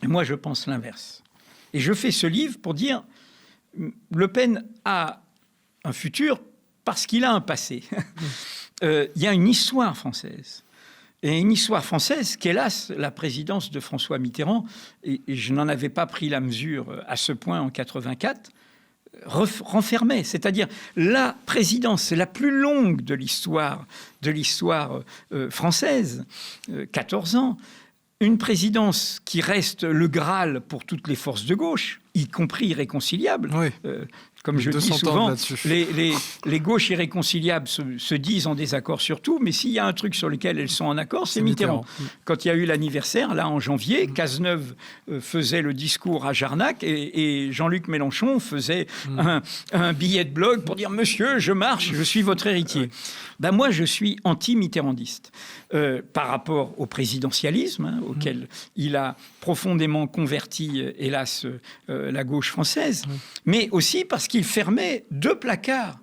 Et moi, je pense l'inverse. Et je fais ce livre pour dire Le Pen a un futur parce qu'il a un passé. Il y a une histoire française. Et une histoire française qu'hélas, la présidence de François Mitterrand, et je n'en avais pas pris la mesure à ce point en 84, renfermait. C'est-à-dire la présidence la plus longue de l'histoire française, 14 ans, une présidence qui reste le Graal pour toutes les forces de gauche, y compris irréconciliables. Comme je dis souvent, les gauches irréconciliables se disent en désaccord sur tout, mais s'il y a un truc sur lequel elles sont en accord, c'est Mitterrand. Quand il y a eu l'anniversaire, là, en janvier, Cazeneuve faisait le discours à Jarnac et Jean-Luc Mélenchon faisait un billet de blog pour dire « Monsieur, je marche, je suis votre héritier ». Ben moi, je suis anti-mitterrandiste par rapport au présidentialisme, auquel il a profondément converti, hélas, la gauche française, mais aussi parce qu'il fermait deux placards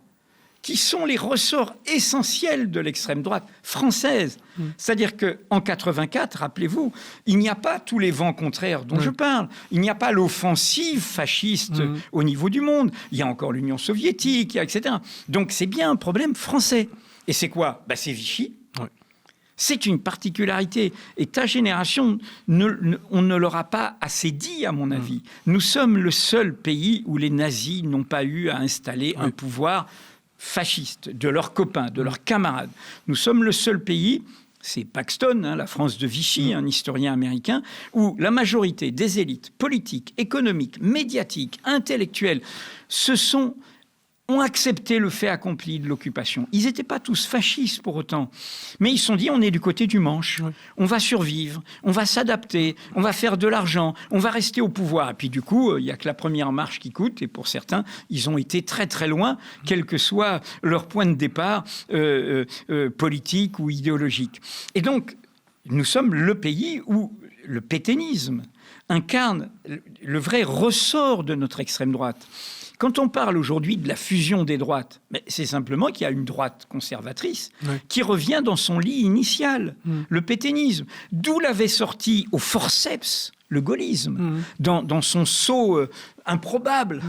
qui sont les ressorts essentiels de l'extrême droite française. C'est-à-dire qu'en 84, rappelez-vous, il n'y a pas tous les vents contraires dont je parle. Il n'y a pas l'offensive fasciste au niveau du monde. Il y a encore l'Union soviétique, etc. Donc c'est bien un problème français. Et c'est quoi ? C'est Vichy. C'est une particularité. Et ta génération, on ne leur a pas assez dit, à mon avis. Nous sommes le seul pays où les nazis n'ont pas eu à installer un pouvoir fasciste de leurs copains, de leurs camarades. Nous sommes le seul pays, c'est Paxton, la France de Vichy, un historien américain, où la majorité des élites politiques, économiques, médiatiques, intellectuelles ont accepté le fait accompli de l'occupation. Ils n'étaient pas tous fascistes pour autant, mais ils se sont dit, on est du côté du manche, on va survivre, on va s'adapter, on va faire de l'argent, on va rester au pouvoir. Et puis du coup, il n'y a que la première marche qui coûte, et pour certains, ils ont été très très loin, quel que soit leur point de départ politique ou idéologique. Et donc, nous sommes le pays où le pétainisme incarne le vrai ressort de notre extrême droite. Quand on parle aujourd'hui de la fusion des droites, c'est simplement qu'il y a une droite conservatrice qui revient dans son lit initial, le pétainisme, d'où l'avait sorti au forceps le gaullisme, dans son saut improbable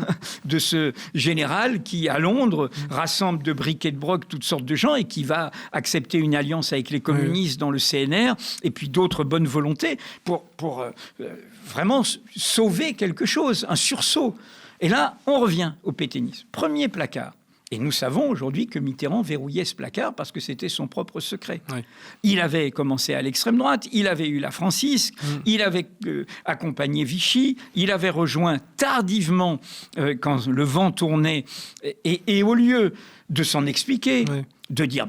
de ce général qui, à Londres, rassemble de bric et de broc toutes sortes de gens et qui va accepter une alliance avec les communistes dans le CNR et puis d'autres bonnes volontés pour vraiment sauver quelque chose, un sursaut. Et là, on revient au pétainisme. Premier placard. Et nous savons aujourd'hui que Mitterrand verrouillait ce placard parce que c'était son propre secret. Il avait commencé à l'extrême droite, il avait eu la francisque, il avait accompagné Vichy, il avait rejoint tardivement quand le vent tournait. Et au lieu de s'en expliquer, de dire,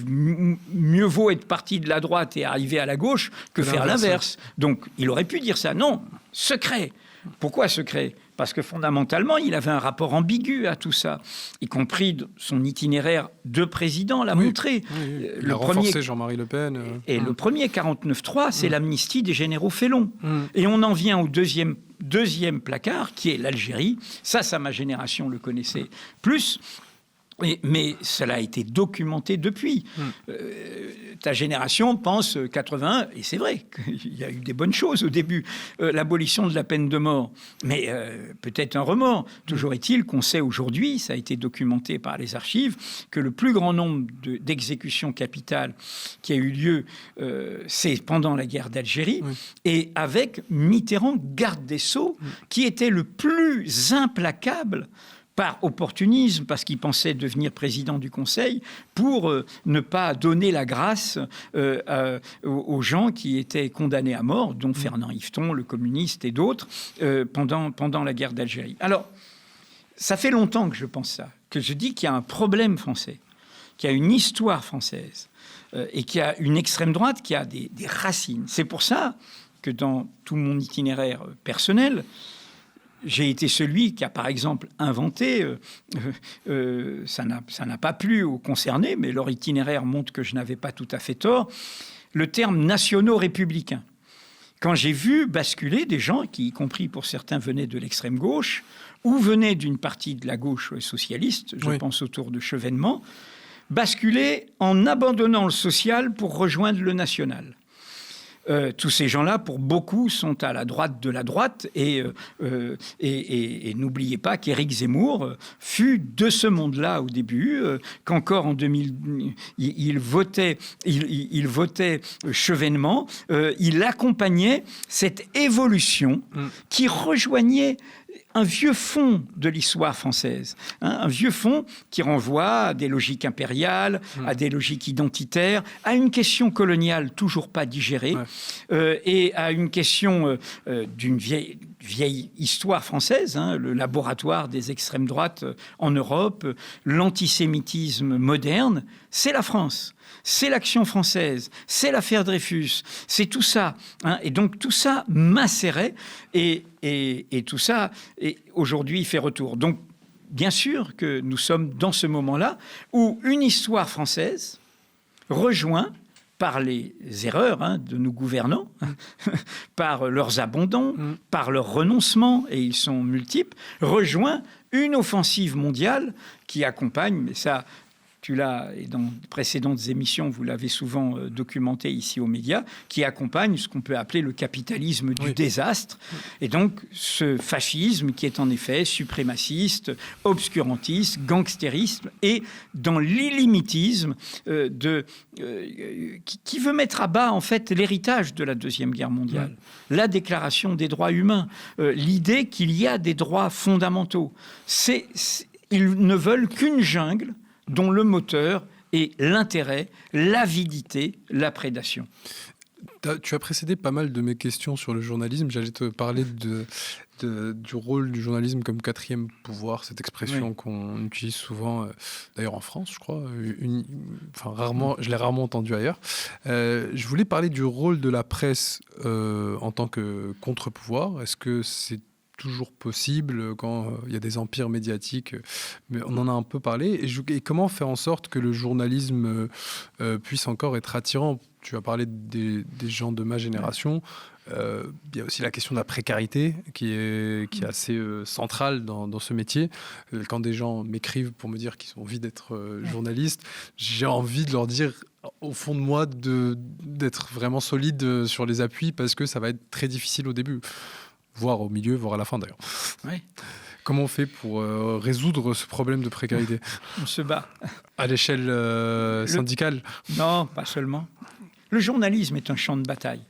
mieux vaut être parti de la droite et arriver à la gauche que faire l'inverse. Donc, il aurait pu dire ça. Non, secret. Pourquoi secret ? Parce que fondamentalement, il avait un rapport ambigu à tout ça, y compris son itinéraire de président l'a montré. Il a renforcé Jean-Marie Le Pen. Et le premier 49.3, c'est l'amnistie des généraux félons. Et on en vient au deuxième placard, qui est l'Algérie. Ça, ma génération le connaissait plus. Mais cela a été documenté depuis. Ta génération pense 81, et c'est vrai qu'il y a eu des bonnes choses au début, l'abolition de la peine de mort, mais peut-être un remords. Toujours est-il qu'on sait aujourd'hui, ça a été documenté par les archives, que le plus grand nombre d'exécutions capitales qui a eu lieu, c'est pendant la guerre d'Algérie, et avec Mitterrand, garde des Sceaux, qui était le plus implacable par opportunisme, parce qu'il pensait devenir président du Conseil, pour ne pas donner la grâce aux gens qui étaient condamnés à mort, dont Fernand Yveton, le communiste, et d'autres, pendant la guerre d'Algérie. Alors, ça fait longtemps que je pense ça, que je dis qu'il y a un problème français, qu'il y a une histoire française, et qu'il y a une extrême droite qui a des racines. C'est pour ça que dans tout mon itinéraire personnel, j'ai été celui qui a, par exemple, inventé, ça n'a pas plu aux concernés, mais leur itinéraire montre que je n'avais pas tout à fait tort, le terme nationaux républicains. Quand j'ai vu basculer des gens qui, y compris pour certains, venaient de l'extrême gauche ou venaient d'une partie de la gauche socialiste, je pense autour de Chevènement, basculer en abandonnant le social pour rejoindre le national. Tous ces gens-là, pour beaucoup, sont à la droite de la droite. Et n'oubliez pas qu'Éric Zemmour fut de ce monde-là au début, qu'encore en 2000, il votait Chevènement. Il accompagnait cette évolution qui rejoignait un vieux fond de l'histoire française, un vieux fond qui renvoie à des logiques impériales, à des logiques identitaires, à une question coloniale toujours pas digérée, et à une question d'une vieille histoire française, le laboratoire des extrêmes droites en Europe, l'antisémitisme moderne, c'est la France. C'est l'action française, c'est l'affaire Dreyfus, c'est tout ça. Et donc tout ça macérait et tout ça aujourd'hui fait retour. Donc bien sûr que nous sommes dans ce moment-là où une histoire française rejoint par les erreurs de nos gouvernants, par leurs abandons, par leurs renoncements, et ils sont multiples, rejoint une offensive mondiale qui accompagne, mais ça... tu l'as, et dans de précédentes émissions, vous l'avez souvent documenté ici aux médias, qui accompagne ce qu'on peut appeler le capitalisme du désastre. Et donc, ce fascisme qui est en effet suprémaciste, obscurantiste, gangstérisme, et dans l'illimitisme qui veut mettre à bas, en fait, l'héritage de la Deuxième Guerre mondiale. La Déclaration des droits humains, l'idée qu'il y a des droits fondamentaux. Ils ne veulent qu'une jungle dont le moteur est l'intérêt, l'avidité, la prédation. Tu as précédé pas mal de mes questions sur le journalisme. J'allais te parler du rôle du journalisme comme quatrième pouvoir, cette expression qu'on utilise souvent, d'ailleurs en France, je crois. Rarement, je l'ai rarement entendu ailleurs. Je voulais parler du rôle de la presse en tant que contre-pouvoir. Est-ce que c'est toujours possible quand il y a des empires médiatiques, mais on en a un peu parlé, et comment faire en sorte que le journalisme puisse encore être attirant? Tu as parlé des gens de ma génération, il y a aussi la question de la précarité qui est assez centrale dans ce métier. Quand des gens m'écrivent pour me dire qu'ils ont envie d'être journalistes, j'ai envie de leur dire au fond de moi d'être vraiment solide sur les appuis, parce que ça va être très difficile au début. Voire au milieu, voire à la fin d'ailleurs. Oui. Comment on fait pour résoudre ce problème de précarité? On se bat. À l'échelle syndicale? Non, pas seulement. Le journalisme est un champ de bataille.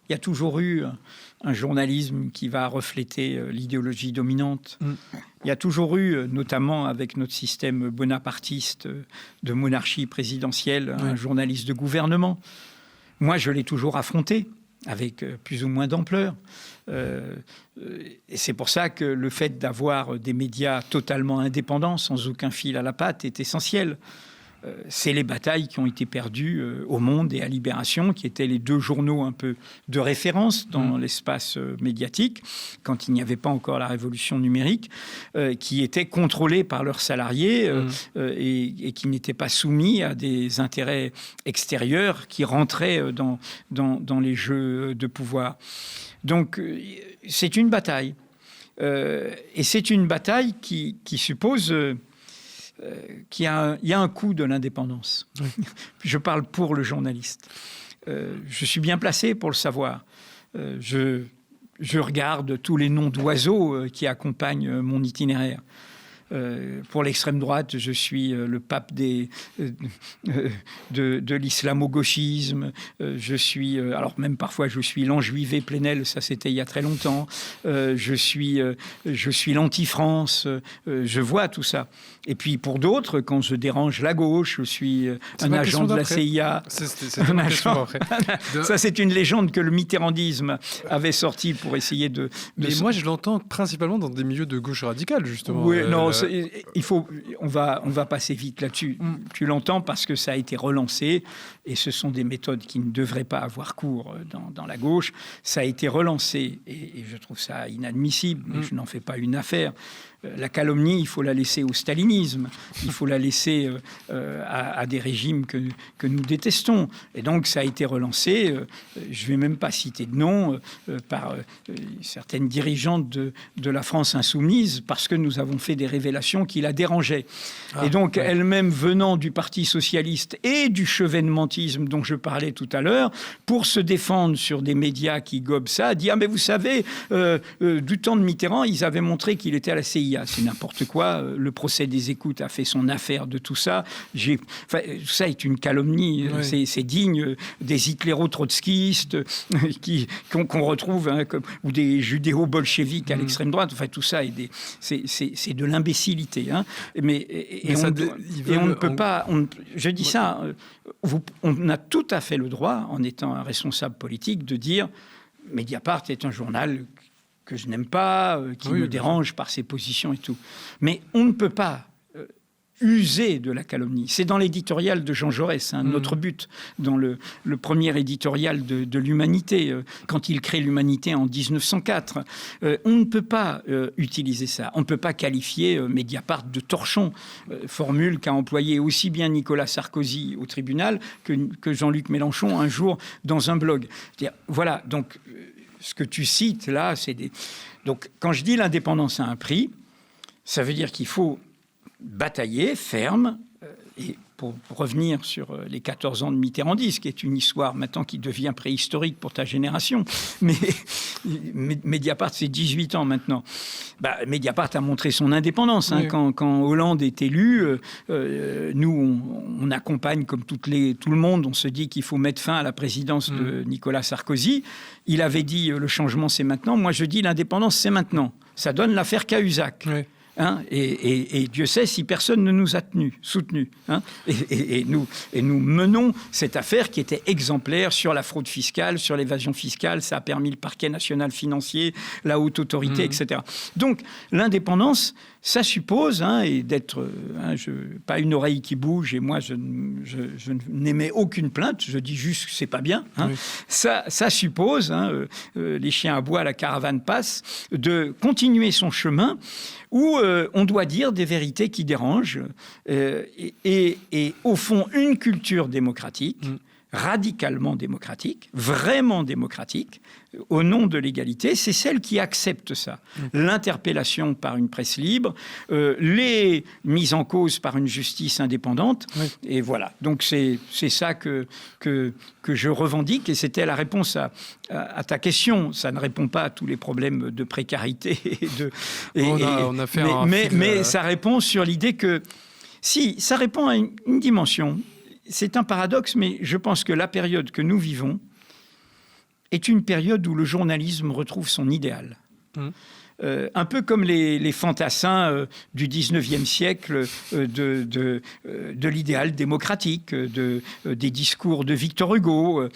Il y a toujours eu un journalisme qui va refléter l'idéologie dominante. Il y a toujours eu, notamment avec notre système bonapartiste de monarchie présidentielle, un journaliste de gouvernement. Moi, je l'ai toujours affronté, avec plus ou moins d'ampleur. Et c'est pour ça que le fait d'avoir des médias totalement indépendants, sans aucun fil à la patte, est essentiel. C'est les batailles qui ont été perdues au Monde et à Libération, qui étaient les deux journaux un peu de référence dans l'espace médiatique, quand il n'y avait pas encore la révolution numérique, qui étaient contrôlés par leurs salariés et qui n'étaient pas soumis à des intérêts extérieurs qui rentraient dans les jeux de pouvoir. Donc, c'est une bataille. Et c'est une bataille qui suppose... qu'il y a un coût de l'indépendance. Oui. Je parle pour le journaliste. Je suis bien placé pour le savoir. Je regarde tous les noms d'oiseaux qui accompagnent mon itinéraire. Pour l'extrême droite, je suis le pape de l'islamo-gauchisme. Je suis, alors même parfois, je suis l'enjuivé Plenel. Ça, c'était il y a très longtemps. Je suis l'anti-France. Je vois tout ça. Et puis pour d'autres, quand je dérange la gauche, je suis un agent de la CIA. C'est un agent après. Ça, c'est une légende que le mitterrandisme avait sortie pour essayer de... Mais moi, je l'entends principalement dans des milieux de gauche radicale, justement. Oui, non, on va passer vite là-dessus. Tu l'entends parce que ça a été relancé, et ce sont des méthodes qui ne devraient pas avoir cours dans la gauche. Ça a été relancé, et je trouve ça inadmissible, mais je n'en fais pas une affaire. La calomnie, il faut la laisser au stalinisme, il faut la laisser à des régimes que nous détestons. Et donc, ça a été relancé, je ne vais même pas citer de nom, par certaines dirigeantes de la France insoumise, parce que nous avons fait des révélations qui la dérangeaient. Et donc, elle-même venant du Parti socialiste et du chevènementisme dont je parlais tout à l'heure, pour se défendre sur des médias qui gobent ça, dit « Ah, mais vous savez, du temps de Mitterrand, ils avaient montré qu'il était à la CIA. » C'est n'importe quoi. Le procès des écoutes a fait son affaire de tout ça. Tout ça est une calomnie. Oui. C'est digne des hitléro-trotskistes qu'on retrouve, ou des judéo-bolcheviques à l'extrême droite. Enfin, tout ça, c'est de l'imbécilité. Et on ne peut pas... Je dis ça, on a tout à fait le droit, en étant un responsable politique, de dire « Mediapart est un journal... » que je n'aime pas, qui me dérange par ses positions et tout. Mais on ne peut pas user de la calomnie. C'est dans l'éditorial de Jean Jaurès, c'est notre but, dans le premier éditorial de l'Humanité, quand il crée l'Humanité en 1904. On ne peut pas utiliser ça. On ne peut pas qualifier Mediapart de torchon, formule qu'a employée aussi bien Nicolas Sarkozy au tribunal que Jean-Luc Mélenchon un jour dans un blog. Voilà, donc... Ce que tu cites là, c'est des... Donc, quand je dis l'indépendance a un prix, ça veut dire qu'il faut batailler ferme, et pour revenir sur les 14 ans de Mitterrandisme, qui est une histoire maintenant qui devient préhistorique pour ta génération, mais Mediapart, c'est 18 ans maintenant. Mediapart a montré son indépendance. Oui. Quand Hollande est élu, nous, on accompagne comme tout le monde, on se dit qu'il faut mettre fin à la présidence de Nicolas Sarkozy. Il avait dit le changement, c'est maintenant. Moi, je dis l'indépendance, c'est maintenant. Ça donne l'affaire Cahuzac. Oui. Et Dieu sait si personne ne nous a soutenus. Et nous menons cette affaire qui était exemplaire sur la fraude fiscale, sur l'évasion fiscale. Ça a permis le parquet national financier, la haute autorité, etc. Donc, l'indépendance, ça suppose, et d'être pas une oreille qui bouge, et moi, je n'émets aucune plainte, je dis juste que c'est pas bien. Oui. Ça suppose, les chiens aboient, la caravane passe, de continuer son chemin où on doit dire des vérités qui dérangent et au fond, une culture démocratique, radicalement démocratique, vraiment démocratique, au nom de l'égalité, c'est celle qui accepte ça. L'interpellation par une presse libre, les mises en cause par une justice indépendante, et voilà. Donc c'est ça que je revendique, et c'était la réponse à ta question. Ça ne répond pas à tous les problèmes de précarité. Mais ça répond sur l'idée que, si, ça répond à une dimension. C'est un paradoxe, mais je pense que la période que nous vivons est une période où le journalisme retrouve son idéal. Un peu comme les fantassins du 19e siècle de l'idéal démocratique, des discours de Victor Hugo,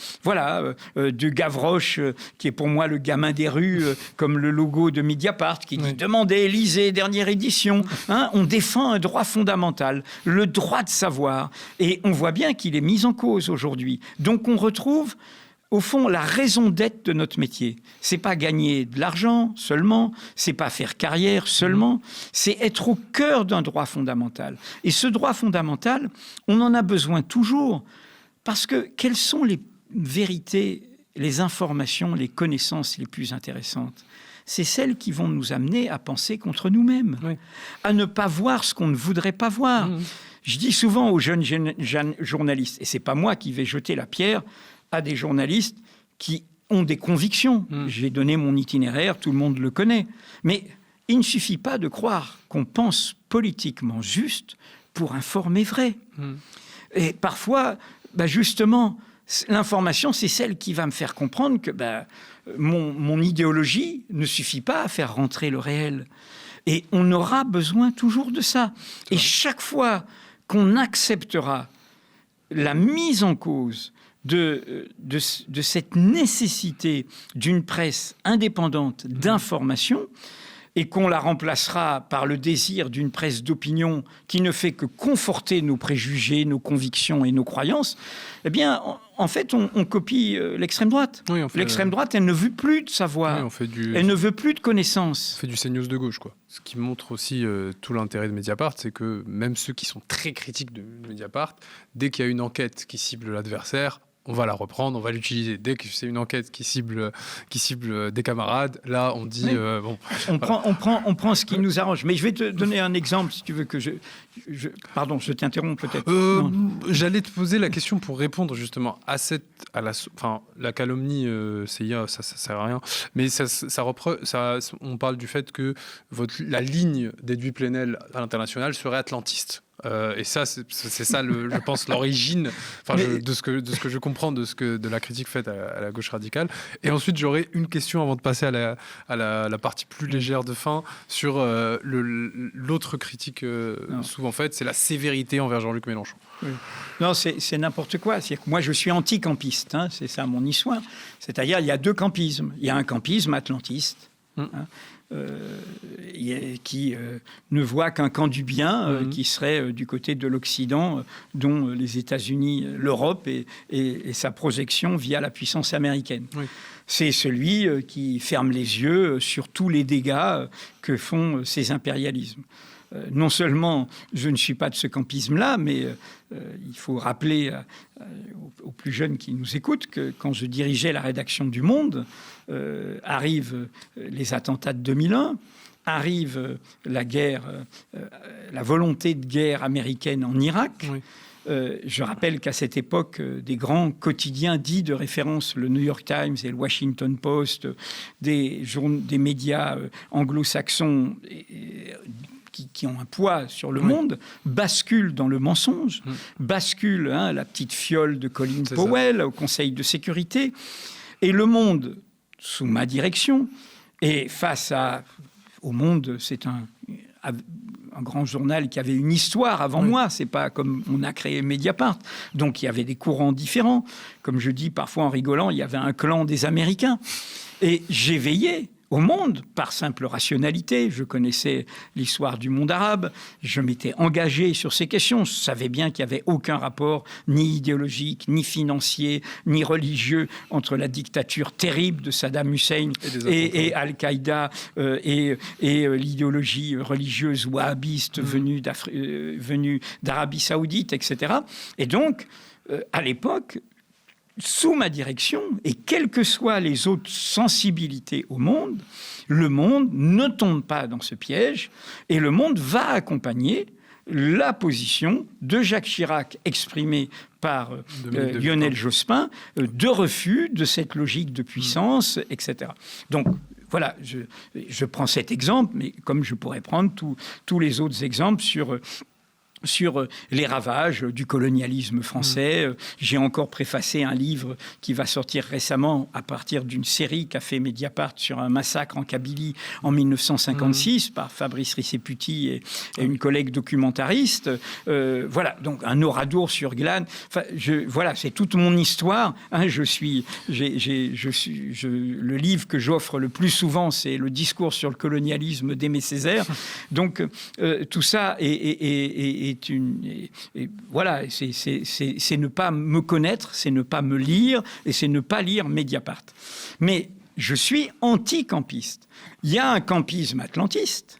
de Gavroche, qui est pour moi le gamin des rues, comme le logo de Mediapart, qui dit « Demandez, lisez, dernière édition ». On défend un droit fondamental, le droit de savoir. Et on voit bien qu'il est mis en cause aujourd'hui. Donc on retrouve... Au fond, la raison d'être de notre métier, c'est pas gagner de l'argent seulement, c'est pas faire carrière seulement, c'est être au cœur d'un droit fondamental. Et ce droit fondamental, on en a besoin toujours, parce que quelles sont les vérités, les informations, les connaissances les plus intéressantes ? C'est celles qui vont nous amener à penser contre nous-mêmes, à ne pas voir ce qu'on ne voudrait pas voir. Je dis souvent aux jeunes journalistes, et c'est pas moi qui vais jeter la pierre à des journalistes qui ont des convictions. J'ai donné mon itinéraire, tout le monde le connaît. Mais il ne suffit pas de croire qu'on pense politiquement juste pour informer vrai. Et parfois, justement, l'information, c'est celle qui va me faire comprendre que mon idéologie ne suffit pas à faire rentrer le réel. Et on aura besoin toujours de ça. Et chaque fois qu'on acceptera la mise en cause de cette nécessité d'une presse indépendante d'information et qu'on la remplacera par le désir d'une presse d'opinion qui ne fait que conforter nos préjugés, nos convictions et nos croyances, eh bien, en fait, on copie l'extrême droite. L'extrême droite, elle ne veut plus de savoir. Elle ne veut plus de connaissances. On fait du CNews de gauche, quoi. Ce qui montre aussi tout l'intérêt de Mediapart, c'est que même ceux qui sont très critiques de Mediapart, dès qu'il y a une enquête qui cible l'adversaire, on va la reprendre, on va l'utiliser. Dès que c'est une enquête qui cible des camarades, là, on dit... On prend ce qui nous arrange. Mais je vais te donner un exemple, si tu veux que Pardon, je t'interromps peut-être. J'allais te poser la question pour répondre justement à la calomnie CIA, ça sert à rien. Mais on parle du fait que la ligne d'Edoui Plenel à l'international serait atlantiste. Et ça, c'est ça, je pense, l'origine de ce que je comprends de la critique faite à la gauche radicale. Et ensuite, j'aurais une question avant de passer à la partie plus légère de fin sur l'autre critique souvent faite, c'est la sévérité envers Jean-Luc Mélenchon. Oui. Non, c'est n'importe quoi. C'est que moi, je suis anti-campiste. C'est ça mon histoire. C'est-à-dire, il y a deux campismes. Il y a un campisme atlantiste. Qui ne voit qu'un camp du bien, qui serait du côté de l'Occident, dont les États-Unis, l'Europe et sa projection via la puissance américaine. Oui. C'est celui qui ferme les yeux sur tous les dégâts que font ces impérialismes. Non seulement je ne suis pas de ce campisme-là, mais il faut rappeler aux plus jeunes qui nous écoutent que quand je dirigeais la rédaction du Monde, arrivent les attentats de 2001, arrive la volonté de guerre américaine en Irak. Oui. Je rappelle qu'à cette époque, des grands quotidiens dits de référence, le New York Times et le Washington Post, des médias anglo-saxons qui ont un poids sur le monde, basculent dans le mensonge, basculent la petite fiole de Colin Powell au Conseil de sécurité. Et le Monde, sous ma direction, et face au Monde, c'est un grand journal qui avait une histoire avant moi. C'est pas comme on a créé Mediapart. Donc il y avait des courants différents. Comme je dis parfois en rigolant, il y avait un clan des Américains. Et j'ai veillé au Monde par simple rationalité. Je connaissais l'histoire du monde arabe. Je m'étais engagé sur ces questions. Je savais bien qu'il n'y avait aucun rapport ni idéologique, ni financier, ni religieux entre la dictature terrible de Saddam Hussein et Al-Qaïda et l'idéologie religieuse wahhabiste venue d'Arabie Saoudite, etc. Et donc, à l'époque, sous ma direction, et quelles que soient les autres sensibilités au monde, le Monde ne tombe pas dans ce piège et le Monde va accompagner la position de Jacques Chirac exprimée par Lionel Jospin de refus de cette logique de puissance, etc. Donc, voilà, je prends cet exemple, mais comme je pourrais prendre tous les autres exemples sur les ravages du colonialisme français. J'ai encore préfacé un livre qui va sortir récemment à partir d'une série qu'a fait Mediapart sur un massacre en Kabylie en 1956 par Fabrice Risseputi et une collègue documentariste. Voilà, donc un oradour sur Glane. Enfin, voilà, c'est toute mon histoire. Le livre que j'offre le plus souvent, c'est le discours sur le colonialisme d'Aimé Césaire. Donc, tout ça voilà, c'est ne pas me connaître, c'est ne pas me lire et c'est ne pas lire Mediapart. Mais je suis anti-campiste. Il y a un campisme atlantiste,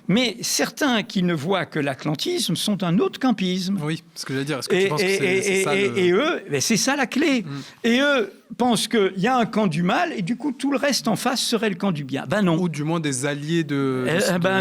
mais certains qui ne voient que l'atlantisme sont un autre campisme. Oui, ce que j'allais dire. Est-ce que tu penses que c'est ça et eux, c'est ça la clé. Et eux pensent qu'il y a un camp du mal et du coup tout le reste en face serait le camp du bien. Ben non. Ou du moins des alliés de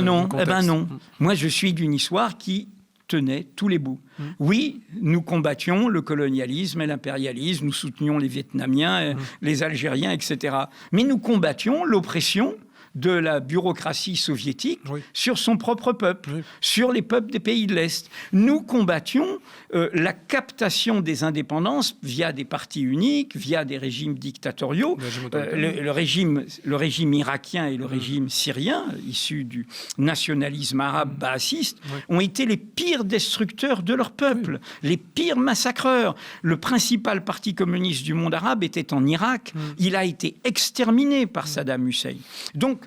non. Moi, je suis d'une histoire qui tenait tous les bouts. Oui, nous combattions le colonialisme et l'impérialisme, nous soutenions les Vietnamiens, les Algériens, etc. Mais nous combattions l'oppression de la bureaucratie soviétique sur son propre peuple, sur les peuples des pays de l'Est. Nous combattions la captation des indépendances via des partis uniques, via des régimes dictatoriaux. Le régime irakien et le régime syrien, issus du nationalisme arabe baathiste, ont été les pires destructeurs de leur peuple, les pires massacreurs. Le principal parti communiste du monde arabe était en Irak. Il a été exterminé par Saddam Hussein. Donc,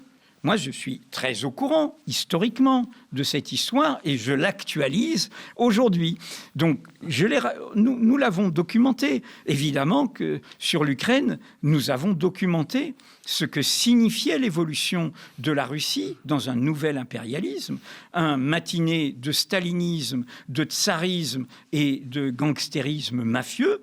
moi, je suis très au courant, historiquement, de cette histoire et je l'actualise aujourd'hui. Donc, nous l'avons documenté. Évidemment que sur l'Ukraine, nous avons documenté ce que signifiait l'évolution de la Russie dans un nouvel impérialisme, un matiné de stalinisme, de tsarisme et de gangstérisme mafieux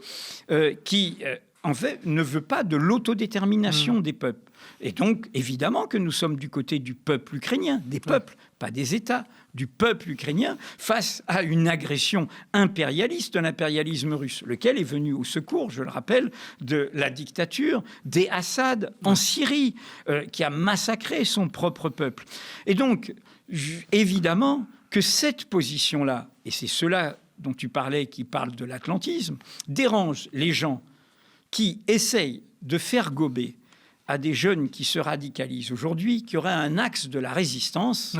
qui, en fait, ne veut pas de l'autodétermination des peuples. Et donc, évidemment que nous sommes du côté du peuple ukrainien, des peuples, pas des États, du peuple ukrainien, face à une agression impérialiste de l'impérialisme russe, lequel est venu au secours, je le rappelle, de la dictature des Assad en Syrie, qui a massacré son propre peuple. Et donc, évidemment que cette position-là, et c'est cela dont tu parlais, qui parle de l'atlantisme, dérange les gens qui essayent de faire gober à des jeunes qui se radicalisent aujourd'hui, qui auraient un axe de la résistance,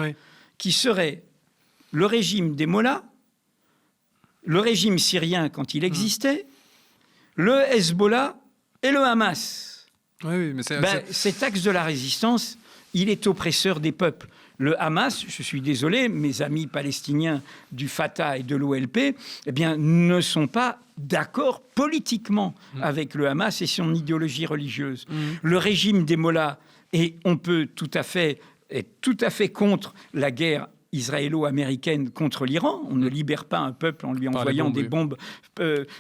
qui serait le régime des mollahs, le régime syrien quand il existait, le Hezbollah et le Hamas. Mais cet axe de la résistance, il est oppresseur des peuples. Le Hamas, je suis désolé, mes amis palestiniens du Fatah et de l'OLP, ne sont pas d'accord politiquement avec le Hamas et son idéologie religieuse. Le régime des mollahs, et on peut être tout à fait contre la guerre israélo-américaine contre l'Iran. On ne libère pas un peuple en lui envoyant des bombes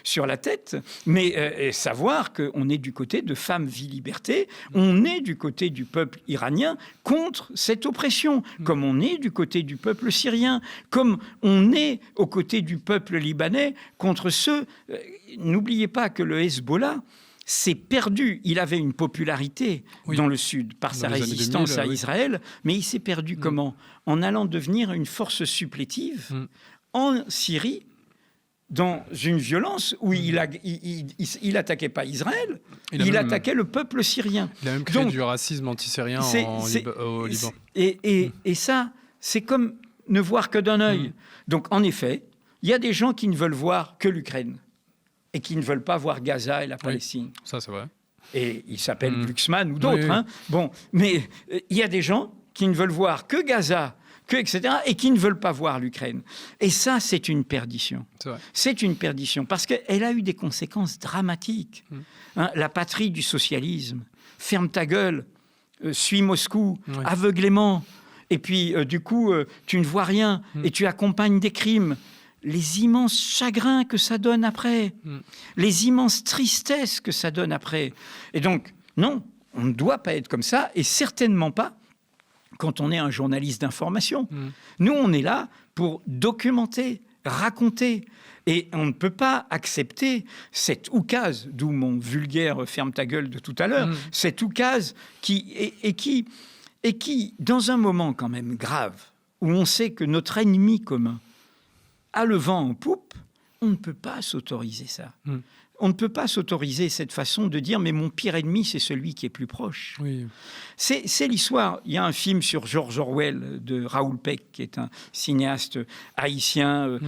sur la tête, mais savoir qu'on est du côté de Femmes, Vie, Liberté, on est du côté du peuple iranien contre cette oppression, comme on est du côté du peuple syrien, comme on est aux côtés du peuple libanais contre ceux... N'oubliez pas que le Hezbollah s'est perdu. Il avait une popularité dans le Sud par sa résistance à Israël, mais il s'est perdu comment ? En allant devenir une force supplétive en Syrie, dans une violence où il attaquait pas Israël, il attaquait le peuple syrien. Il a même créé du racisme anti-syrien au Liban. Et ça, c'est comme ne voir que d'un œil. Donc, en effet, il y a des gens qui ne veulent voir que l'Ukraine et qui ne veulent pas voir Gaza et la Palestine. Ça, c'est vrai. Et il s'appelle Glucksmann ou d'autres. Hein. Bon, mais il y a des gens qui ne veulent voir que Gaza, etc., et qui ne veulent pas voir l'Ukraine. Et ça, c'est une perdition. C'est une perdition, parce qu'elle a eu des conséquences dramatiques. Hein, la patrie du socialisme. Ferme ta gueule, suis Moscou, aveuglément. Et puis, du coup, tu ne vois rien, et tu accompagnes des crimes. Les immenses chagrins que ça donne après, les immenses tristesses que ça donne après. Et donc, non, on ne doit pas être comme ça, et certainement pas quand on est un journaliste d'information. Nous, on est là pour documenter, raconter, et on ne peut pas accepter cette oukase, d'où mon vulgaire ferme ta gueule de tout à l'heure, cette oukase qui, dans un moment quand même grave, où on sait que notre ennemi commun a le vent en poupe, on ne peut pas s'autoriser ça. On ne peut pas s'autoriser cette façon de dire « mais mon pire ennemi, c'est celui qui est plus proche ». C'est l'histoire. Il y a un film sur George Orwell de Raoul Peck, qui est un cinéaste haïtien,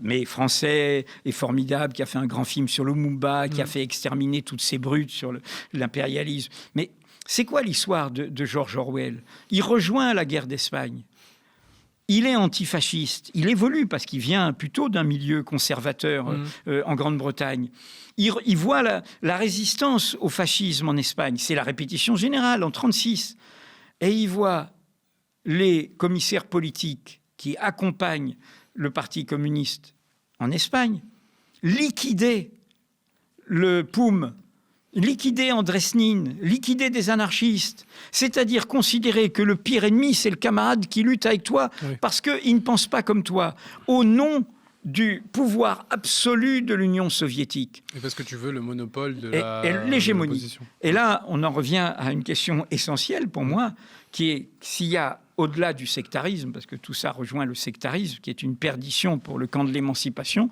mais français et formidable, qui a fait un grand film sur le Lumumba, qui a fait exterminer toutes ces brutes sur l'impérialisme. Mais c'est quoi l'histoire de George Orwell ? Il rejoint la guerre d'Espagne. Il est antifasciste. Il évolue parce qu'il vient plutôt d'un milieu conservateur en Grande-Bretagne. Il voit la résistance au fascisme en Espagne. C'est la répétition générale en 1936. Et il voit les commissaires politiques qui accompagnent le Parti communiste en Espagne liquider le POUM, liquider Andresnine, liquider des anarchistes, c'est-à-dire considérer que le pire ennemi, c'est le camarade qui lutte avec toi parce qu'il ne pense pas comme toi, au nom du pouvoir absolu de l'Union soviétique. Et parce que tu veux le monopole de l'hégémonie. Et là, on en revient à une question essentielle pour moi, qui est s'il y a, au-delà du sectarisme, parce que tout ça rejoint le sectarisme, qui est une perdition pour le camp de l'émancipation,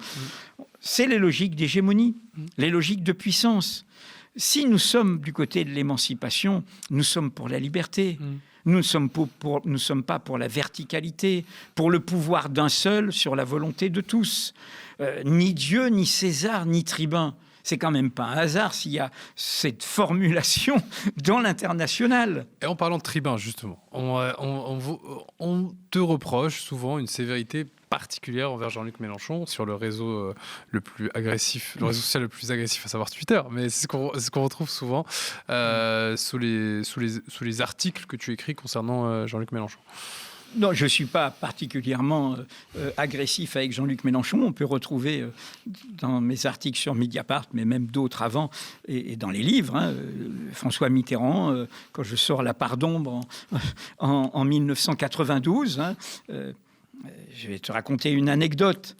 c'est les logiques d'hégémonie, les logiques de puissance. Si nous sommes du côté de l'émancipation, nous sommes pour la liberté. Nous ne sommes pas pour la verticalité, pour le pouvoir d'un seul sur la volonté de tous. Ni Dieu, ni César, ni tribun. C'est quand même pas un hasard s'il y a cette formulation dans l'international. Et en parlant de tribun, justement, on te reproche souvent une sévérité particulière envers Jean-Luc Mélenchon sur le réseau le plus agressif, le réseau social le plus agressif, à savoir Twitter. Mais c'est ce qu'on retrouve souvent sous les articles que tu écris concernant Jean-Luc Mélenchon. Non, je ne suis pas particulièrement agressif avec Jean-Luc Mélenchon. On peut retrouver dans mes articles sur Mediapart, mais même d'autres avant, et dans les livres, François Mitterrand, quand je sors La part d'ombre en 1992, je vais te raconter une anecdote,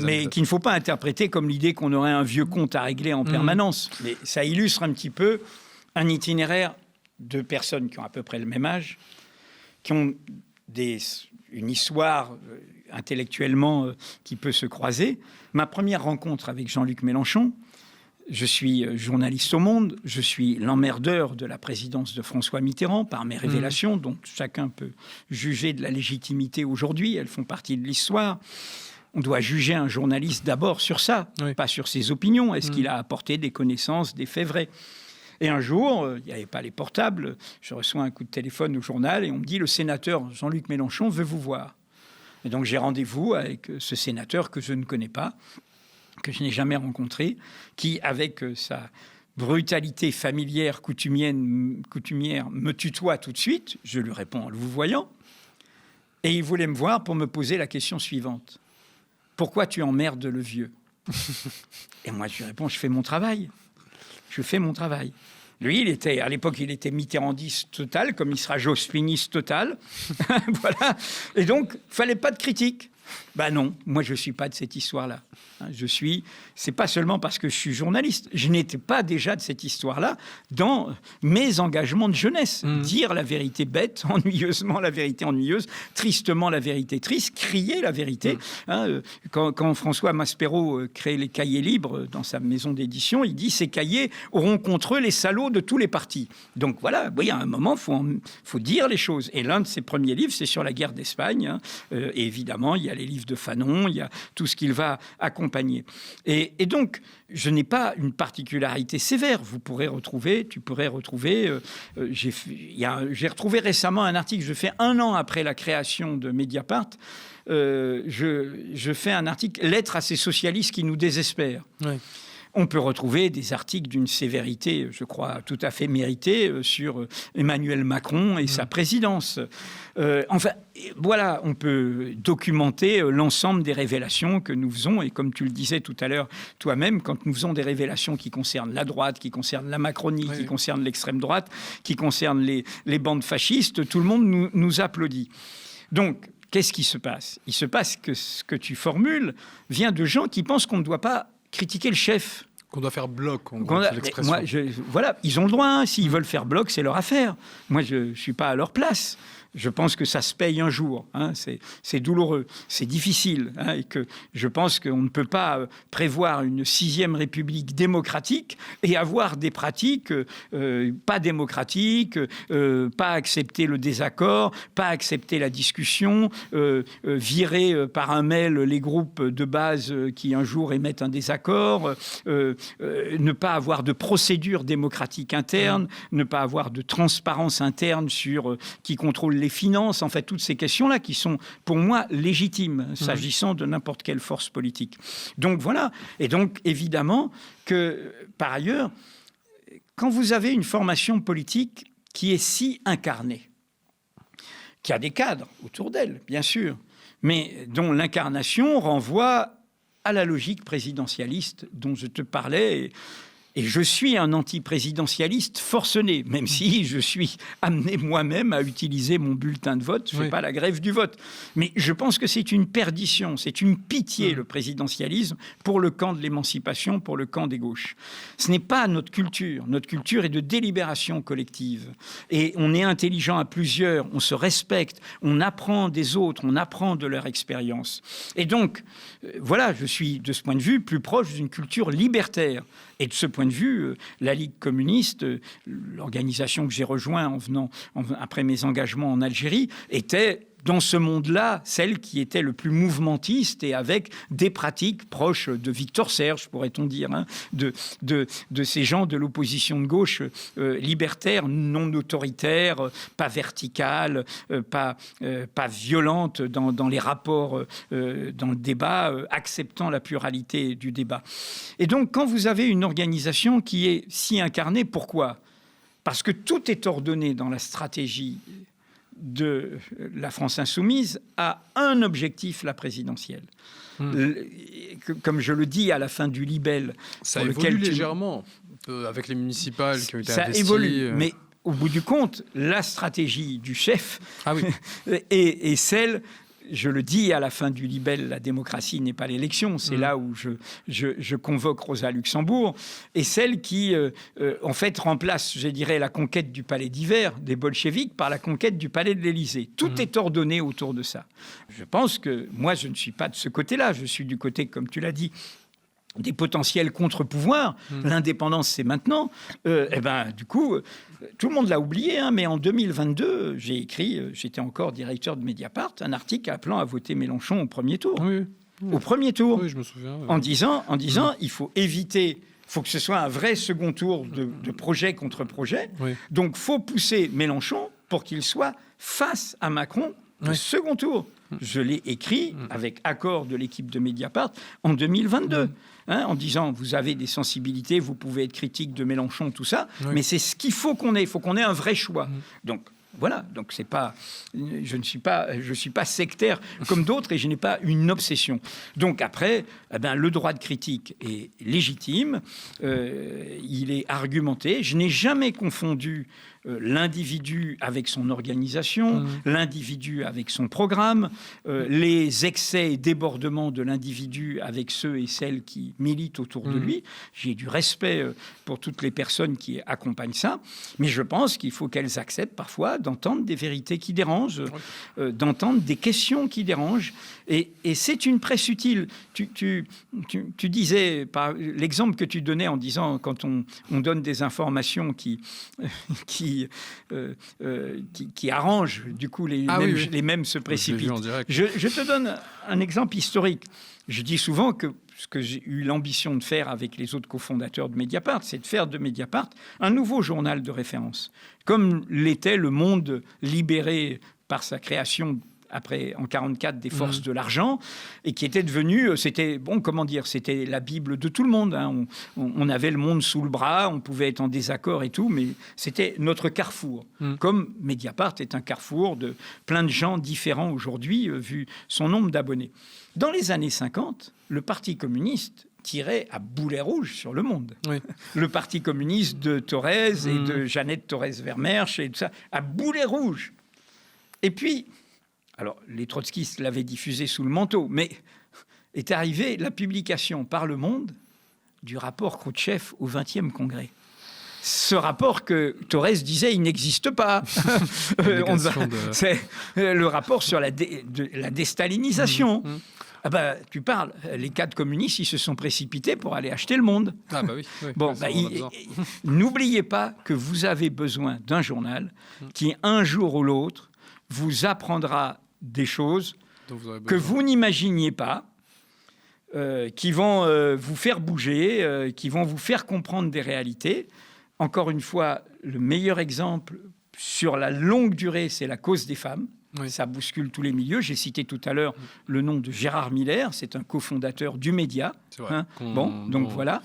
mais qu'il ne faut pas interpréter comme l'idée qu'on aurait un vieux compte à régler en permanence. Mais ça illustre un petit peu un itinéraire de personnes qui ont à peu près le même âge, qui ont une histoire intellectuellement qui peut se croiser. Ma première rencontre avec Jean-Luc Mélenchon, je suis journaliste au Monde, je suis l'emmerdeur de la présidence de François Mitterrand par mes révélations, donc chacun peut juger de la légitimité aujourd'hui, elles font partie de l'histoire. On doit juger un journaliste d'abord sur ça, pas sur ses opinions. Est-ce qu'il a apporté des connaissances, des faits vrais ? Et un jour, il n'y avait pas les portables, je reçois un coup de téléphone au journal et on me dit « Le sénateur Jean-Luc Mélenchon veut vous voir ». Et donc j'ai rendez-vous avec ce sénateur que je ne connais pas, que je n'ai jamais rencontré, qui, avec sa brutalité familière, coutumière, me tutoie tout de suite. Je lui réponds en le vous voyant. Et il voulait me voir pour me poser la question suivante. Pourquoi tu emmerdes le vieux? Et moi, je lui réponds, je fais mon travail. Je fais mon travail. Lui, à l'époque, il était mitterrandiste total, comme il sera jospiniste total. Voilà. Et donc, il ne fallait pas de critique. Ben non, moi, je ne suis pas de cette histoire-là. C'est pas seulement parce que je suis journaliste. Je n'étais pas déjà de cette histoire-là dans mes engagements de jeunesse. Dire la vérité bête, ennuyeusement la vérité ennuyeuse, tristement la vérité triste, crier la vérité. Quand François Maspero crée les cahiers libres dans sa maison d'édition, il dit « Ces cahiers auront contre eux les salauds de tous les partis ». Donc voilà, à un moment, faut dire les choses. Et l'un de ses premiers livres, c'est sur la guerre d'Espagne. Et évidemment, il y a les livres de Fanon, il y a tout ce qu'il va accompagner. Et donc, je n'ai pas une particularité sévère. Tu pourrais retrouver... j'ai retrouvé récemment un article, je fais 1 an après la création de Mediapart, je fais un article « Lettre à ces socialistes qui nous désespèrent ». Oui. On peut retrouver des articles d'une sévérité, je crois, tout à fait méritée sur Emmanuel Macron et sa présidence. Enfin, voilà, on peut documenter l'ensemble des révélations que nous faisons. Et comme tu le disais tout à l'heure toi-même, quand nous faisons des révélations qui concernent la droite, qui concernent la Macronie, qui concernent l'extrême droite, qui concernent les bandes fascistes, tout le monde nous applaudit. Donc, qu'est-ce qui se passe? Il se passe que ce que tu formules vient de gens qui pensent qu'on ne doit pas critiquer le chef. Qu'on doit faire bloc, en gros, c'est l'expression. Voilà, ils ont le droit. S'ils veulent faire bloc, c'est leur affaire. Moi, je ne suis pas à leur place. Je pense que ça se paye un jour. C'est douloureux, c'est difficile. Et que je pense qu'on ne peut pas prévoir une 6e République démocratique et avoir des pratiques pas démocratiques, pas accepter le désaccord, pas accepter la discussion, virer par un mail les groupes de base qui un jour émettent un désaccord, ne pas avoir de procédure démocratique interne, ne pas avoir de transparence interne sur qui contrôle les finances, en fait, toutes ces questions-là qui sont, pour moi, légitimes, s'agissant de n'importe quelle force politique. Donc, voilà. Et donc, évidemment, que, par ailleurs, quand vous avez une formation politique qui est si incarnée, qui a des cadres autour d'elle, bien sûr, mais dont l'incarnation renvoie à la logique présidentialiste dont je te parlais. Et je suis un anti-présidentialiste forcené, même si je suis amené moi-même à utiliser mon bulletin de vote. Je ne fais pas la grève du vote. Mais je pense que c'est une perdition, c'est une pitié, le présidentialisme, pour le camp de l'émancipation, pour le camp des gauches. Ce n'est pas notre culture. Notre culture est de délibération collective. Et on est intelligent à plusieurs, on se respecte, on apprend des autres, on apprend de leur expérience. Et donc, voilà, je suis, de ce point de vue, plus proche d'une culture libertaire. Et de ce point de vue, la Ligue communiste, l'organisation que j'ai rejointe après mes engagements en Algérie, était dans ce monde-là celle qui était le plus mouvementiste et avec des pratiques proches de Victor Serge, pourrait-on dire, de ces gens de l'opposition de gauche libertaire, non autoritaire, pas verticale, pas violente dans les rapports, dans le débat, acceptant la pluralité du débat. Et donc, quand vous avez une organisation qui est si incarnée, pourquoi? Parce que tout est ordonné dans la stratégie de la France insoumise à un objectif, la présidentielle. Comme je le dis à la fin du libelle... Ça évolue légèrement, avec les municipales qui ont été investies. Ça évolue, mais au bout du compte, la stratégie du chef est celle... Je le dis à la fin du libelle, la démocratie n'est pas l'élection. C'est là où je convoque Rosa Luxembourg. Et celle qui, en fait, remplace, je dirais, la conquête du palais d'hiver des bolcheviks par la conquête du palais de l'Élysée. Tout est ordonné autour de ça. Je pense que moi, je ne suis pas de ce côté-là. Je suis du côté, comme tu l'as dit, des potentiels contre-pouvoirs. L'indépendance, c'est maintenant. Du coup, tout le monde l'a oublié, mais en 2022, j'ai écrit, j'étais encore directeur de Mediapart, un article appelant à voter Mélenchon au premier tour. Au premier tour. Oui, je me souviens. En disant, il faut éviter... Il faut que ce soit un vrai second tour de projet contre projet. Donc, il faut pousser Mélenchon pour qu'il soit face à Macron au second tour. Je l'ai écrit avec accord de l'équipe de Mediapart en 2022, en disant vous avez des sensibilités, vous pouvez être critique de Mélenchon, tout ça, mais c'est ce qu'il faut qu'on ait. Il faut qu'on ait un vrai choix. Donc voilà. Donc je suis pas sectaire comme d'autres et je n'ai pas une obsession. Donc après, le droit de critique est légitime, il est argumenté. Je n'ai jamais confondu l'individu avec son organisation, l'individu avec son programme, les excès et débordements de l'individu avec ceux et celles qui militent autour de lui. J'ai du respect pour toutes les personnes qui accompagnent ça, mais je pense qu'il faut qu'elles acceptent parfois d'entendre des vérités qui dérangent, d'entendre des questions qui dérangent, et c'est une presse utile. Tu disais, par l'exemple que tu donnais en disant quand on donne des informations qui arrangent, du coup les mêmes se précipitent. Je te donne un exemple historique. Je dis souvent que ce que j'ai eu l'ambition de faire avec les autres cofondateurs de Mediapart, c'est de faire de Mediapart un nouveau journal de référence, comme l'était Le Monde, libéré par sa création après, en 1944, des forces de l'argent, et qui était devenu, c'était la Bible de tout le monde. Hein. On avait le monde sous le bras, on pouvait être en désaccord et tout, mais c'était notre carrefour. Comme Mediapart est un carrefour de plein de gens différents aujourd'hui, vu son nombre d'abonnés. Dans les années 50, le Parti communiste tirait à boulet rouge sur le monde. Oui. Le Parti communiste de Thorez et de Jeannette Thorez-Vermersch et tout ça, à boulet rouge. Et puis, alors, les trotskistes l'avaient diffusé sous le manteau, mais est arrivée la publication par Le Monde du rapport Khrouchtchev au 20e congrès. Ce rapport que Thorez disait, il n'existe pas. C'est le rapport sur la déstalinisation. Tu parles, les cadres communistes, ils se sont précipités pour aller acheter Le Monde. Ah bah oui. Bon, n'oubliez pas que vous avez besoin d'un journal qui, un jour ou l'autre, vous apprendra des choses que vous n'imaginiez pas, qui vont vous faire bouger, qui vont vous faire comprendre des réalités. Encore une fois, le meilleur exemple sur la longue durée, c'est la cause des femmes. Oui. Ça bouscule tous les milieux. J'ai cité tout à l'heure le nom de Gérard Miller, c'est un cofondateur du Média. Hein. Voilà.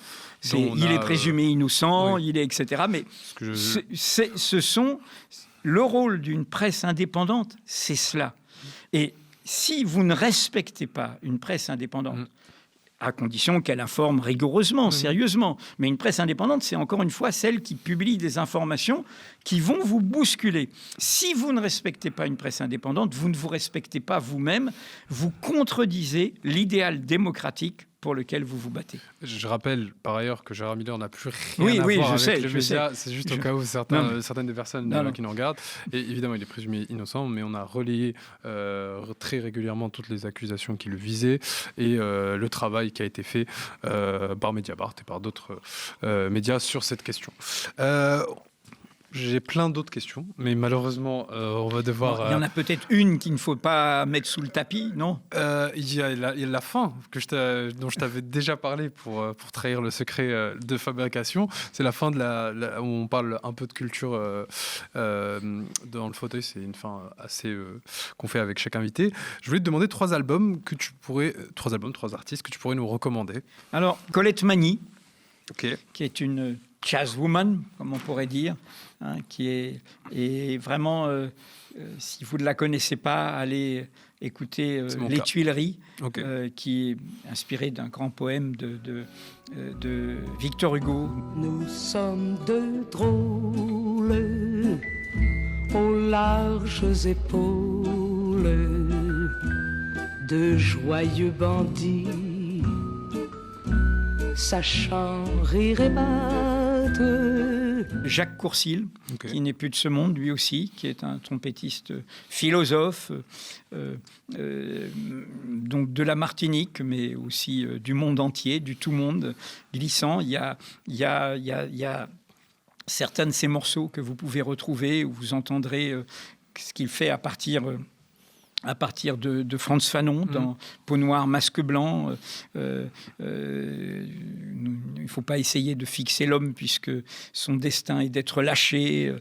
Il est présumé innocent, il est etc. Mais ce sont le rôle d'une presse indépendante, c'est cela. Et si vous ne respectez pas une presse indépendante, à condition qu'elle informe rigoureusement, sérieusement, mais une presse indépendante, c'est encore une fois celle qui publie des informations qui vont vous bousculer. Si vous ne respectez pas une presse indépendante, vous ne vous respectez pas vous-même, vous contredisez l'idéal démocratique pour lequel vous vous battez. Je rappelle par ailleurs que Gérard Miller n'a plus rien à voir avec les médias. C'est juste au cas où certaines des personnes qui nous regardent. Et évidemment, il est présumé innocent, mais on a relayé très régulièrement toutes les accusations qui le visaient et le travail qui a été fait par Mediapart et par d'autres médias sur cette question. J'ai plein d'autres questions, mais malheureusement, on va devoir... Il y en a peut-être une qu'il ne faut pas mettre sous le tapis, non ? Il y a la fin dont je t'avais déjà parlé pour trahir le secret de fabrication. C'est la fin où on parle un peu de culture dans le fauteuil. C'est une fin assez qu'on fait avec chaque invité. Je voulais te demander trois artistes que tu pourrais nous recommander. Alors, Colette Magny, qui est une jazzwoman, comme on pourrait dire, qui est vraiment, si vous ne la connaissez pas, allez écouter Les Tuileries, qui est inspiré d'un grand poème de Victor Hugo. Nous sommes deux drôles aux larges épaules, de joyeux bandits, sachant rire et battre. Jacques Courcil, qui n'est plus de ce monde, lui aussi, qui est un trompettiste philosophe, donc de la Martinique, mais aussi du monde entier, du tout monde, glissant. Il y a certains de ces morceaux que vous pouvez retrouver, où vous entendrez ce qu'il fait à partir de Frantz Fanon dans Peau noire, masque blanc. Il ne faut pas essayer de fixer l'homme puisque son destin est d'être lâché,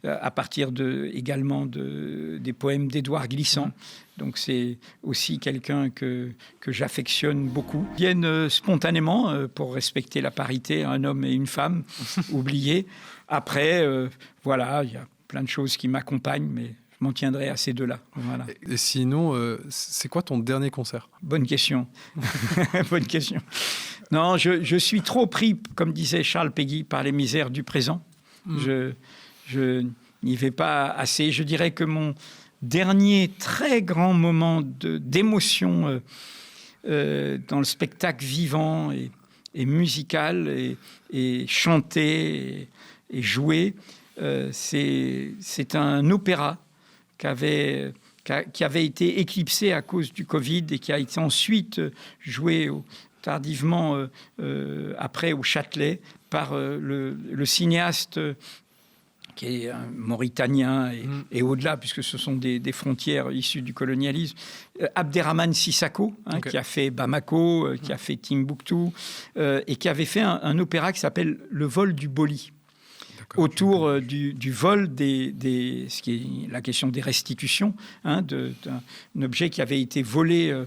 à partir également des poèmes d'Édouard Glissant. Donc c'est aussi quelqu'un que j'affectionne beaucoup. Ils viennent spontanément pour respecter la parité, un homme et une femme, oubliés. Après, voilà, il y a plein de choses qui m'accompagnent, mais je m'en tiendrai à ces deux-là. Voilà. Et sinon, c'est quoi ton dernier concert ? Bonne question. Bonne question. Non, je suis trop pris, comme disait Charles Péguy, par les misères du présent. Je n'y vais pas assez. Je dirais que mon dernier très grand moment d'émotion dans le spectacle vivant et musical et chanté et joué, c'est un opéra qui avait été éclipsé à cause du Covid et qui a été ensuite joué tardivement après au Châtelet par le cinéaste qui est mauritanien et au-delà, puisque ce sont des frontières issues du colonialisme, Abderrahmane Sissako, qui a fait Bamako, qui a fait Timbuktu, et qui avait fait un opéra qui s'appelle Le vol du Boli, autour du vol ce qui est la question des restitutions, d'un objet qui avait été volé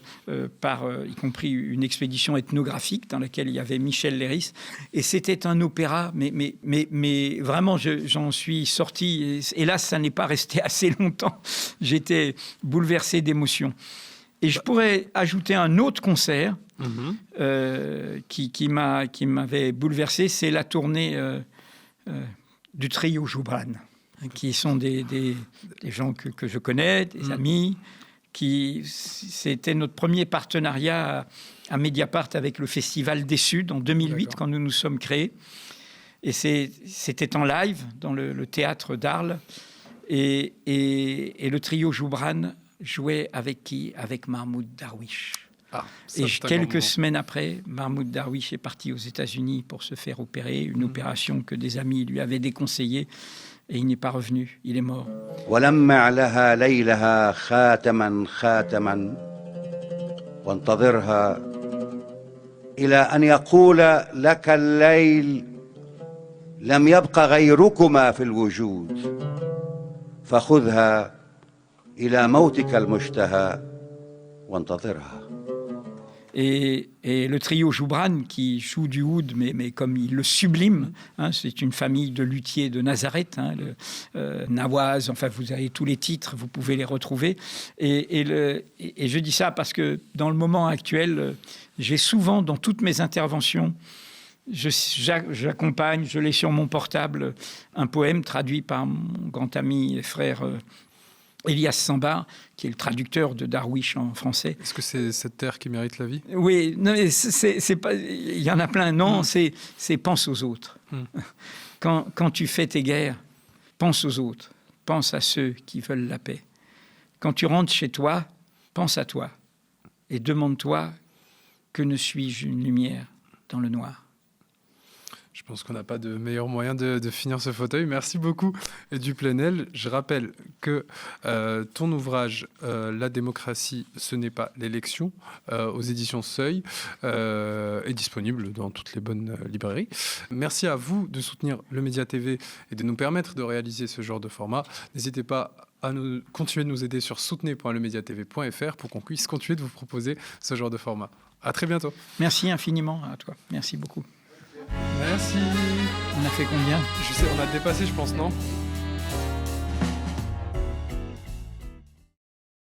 par, y compris une expédition ethnographique dans laquelle il y avait Michel Léris. Et c'était un opéra, mais vraiment, j'en suis sorti. Hélas, ça n'est pas resté assez longtemps. J'étais bouleversé d'émotion. Et je pourrais ajouter un autre concert qui m'avait bouleversé, c'est la tournée du trio Joubran, qui sont des gens que je connais, des amis, c'était notre premier partenariat à Mediapart avec le Festival des Suds en 2008, quand nous nous sommes créés. Et c'était en live dans le théâtre d'Arles. Et le trio Joubran jouait avec qui ? Avec Mahmoud Darwish. Et quelques semaines après, Mahmoud Darwish est parti aux États-Unis pour se faire opérer, une opération que des amis lui avaient déconseillée, et il n'est pas revenu, il est mort. ولمع لها ليلها خاتما خاتما وانتظرها إلى أن يقول لك الليل لم يبق غيركما في الوجود فخذها إلى موتك المشتهى وانتظرها. Et le trio Joubran, qui joue du oud, mais comme il le sublime, c'est une famille de luthiers de Nazareth, Nawaz, enfin vous avez tous les titres, vous pouvez les retrouver. Et je dis ça parce que dans le moment actuel, j'ai souvent, dans toutes mes interventions, j'accompagne, je l'ai sur mon portable, un poème traduit par mon grand ami et frère Elias Sambar, qui est le traducteur de Darwish en français. Est-ce que c'est cette terre qui mérite la vie ? Oui, non, mais c'est pas. Il y en a plein. Non, c'est pense aux autres. Quand tu fais tes guerres, pense aux autres. Pense à ceux qui veulent la paix. Quand tu rentres chez toi, pense à toi et demande-toi que ne suis-je une lumière dans le noir. Je pense qu'on n'a pas de meilleur moyen de finir ce fauteuil. Merci beaucoup, Duplenel. Je rappelle que ton ouvrage « La démocratie, ce n'est pas l'élection » aux éditions Seuil est disponible dans toutes les bonnes librairies. Merci à vous de soutenir le Média TV et de nous permettre de réaliser ce genre de format. N'hésitez pas à continuer de nous aider sur soutenez.lemediatv.fr pour qu'on puisse continuer de vous proposer ce genre de format. À très bientôt. Merci infiniment à toi. Merci beaucoup. Merci. On a fait combien ? Je sais, on a dépassé, je pense, non ?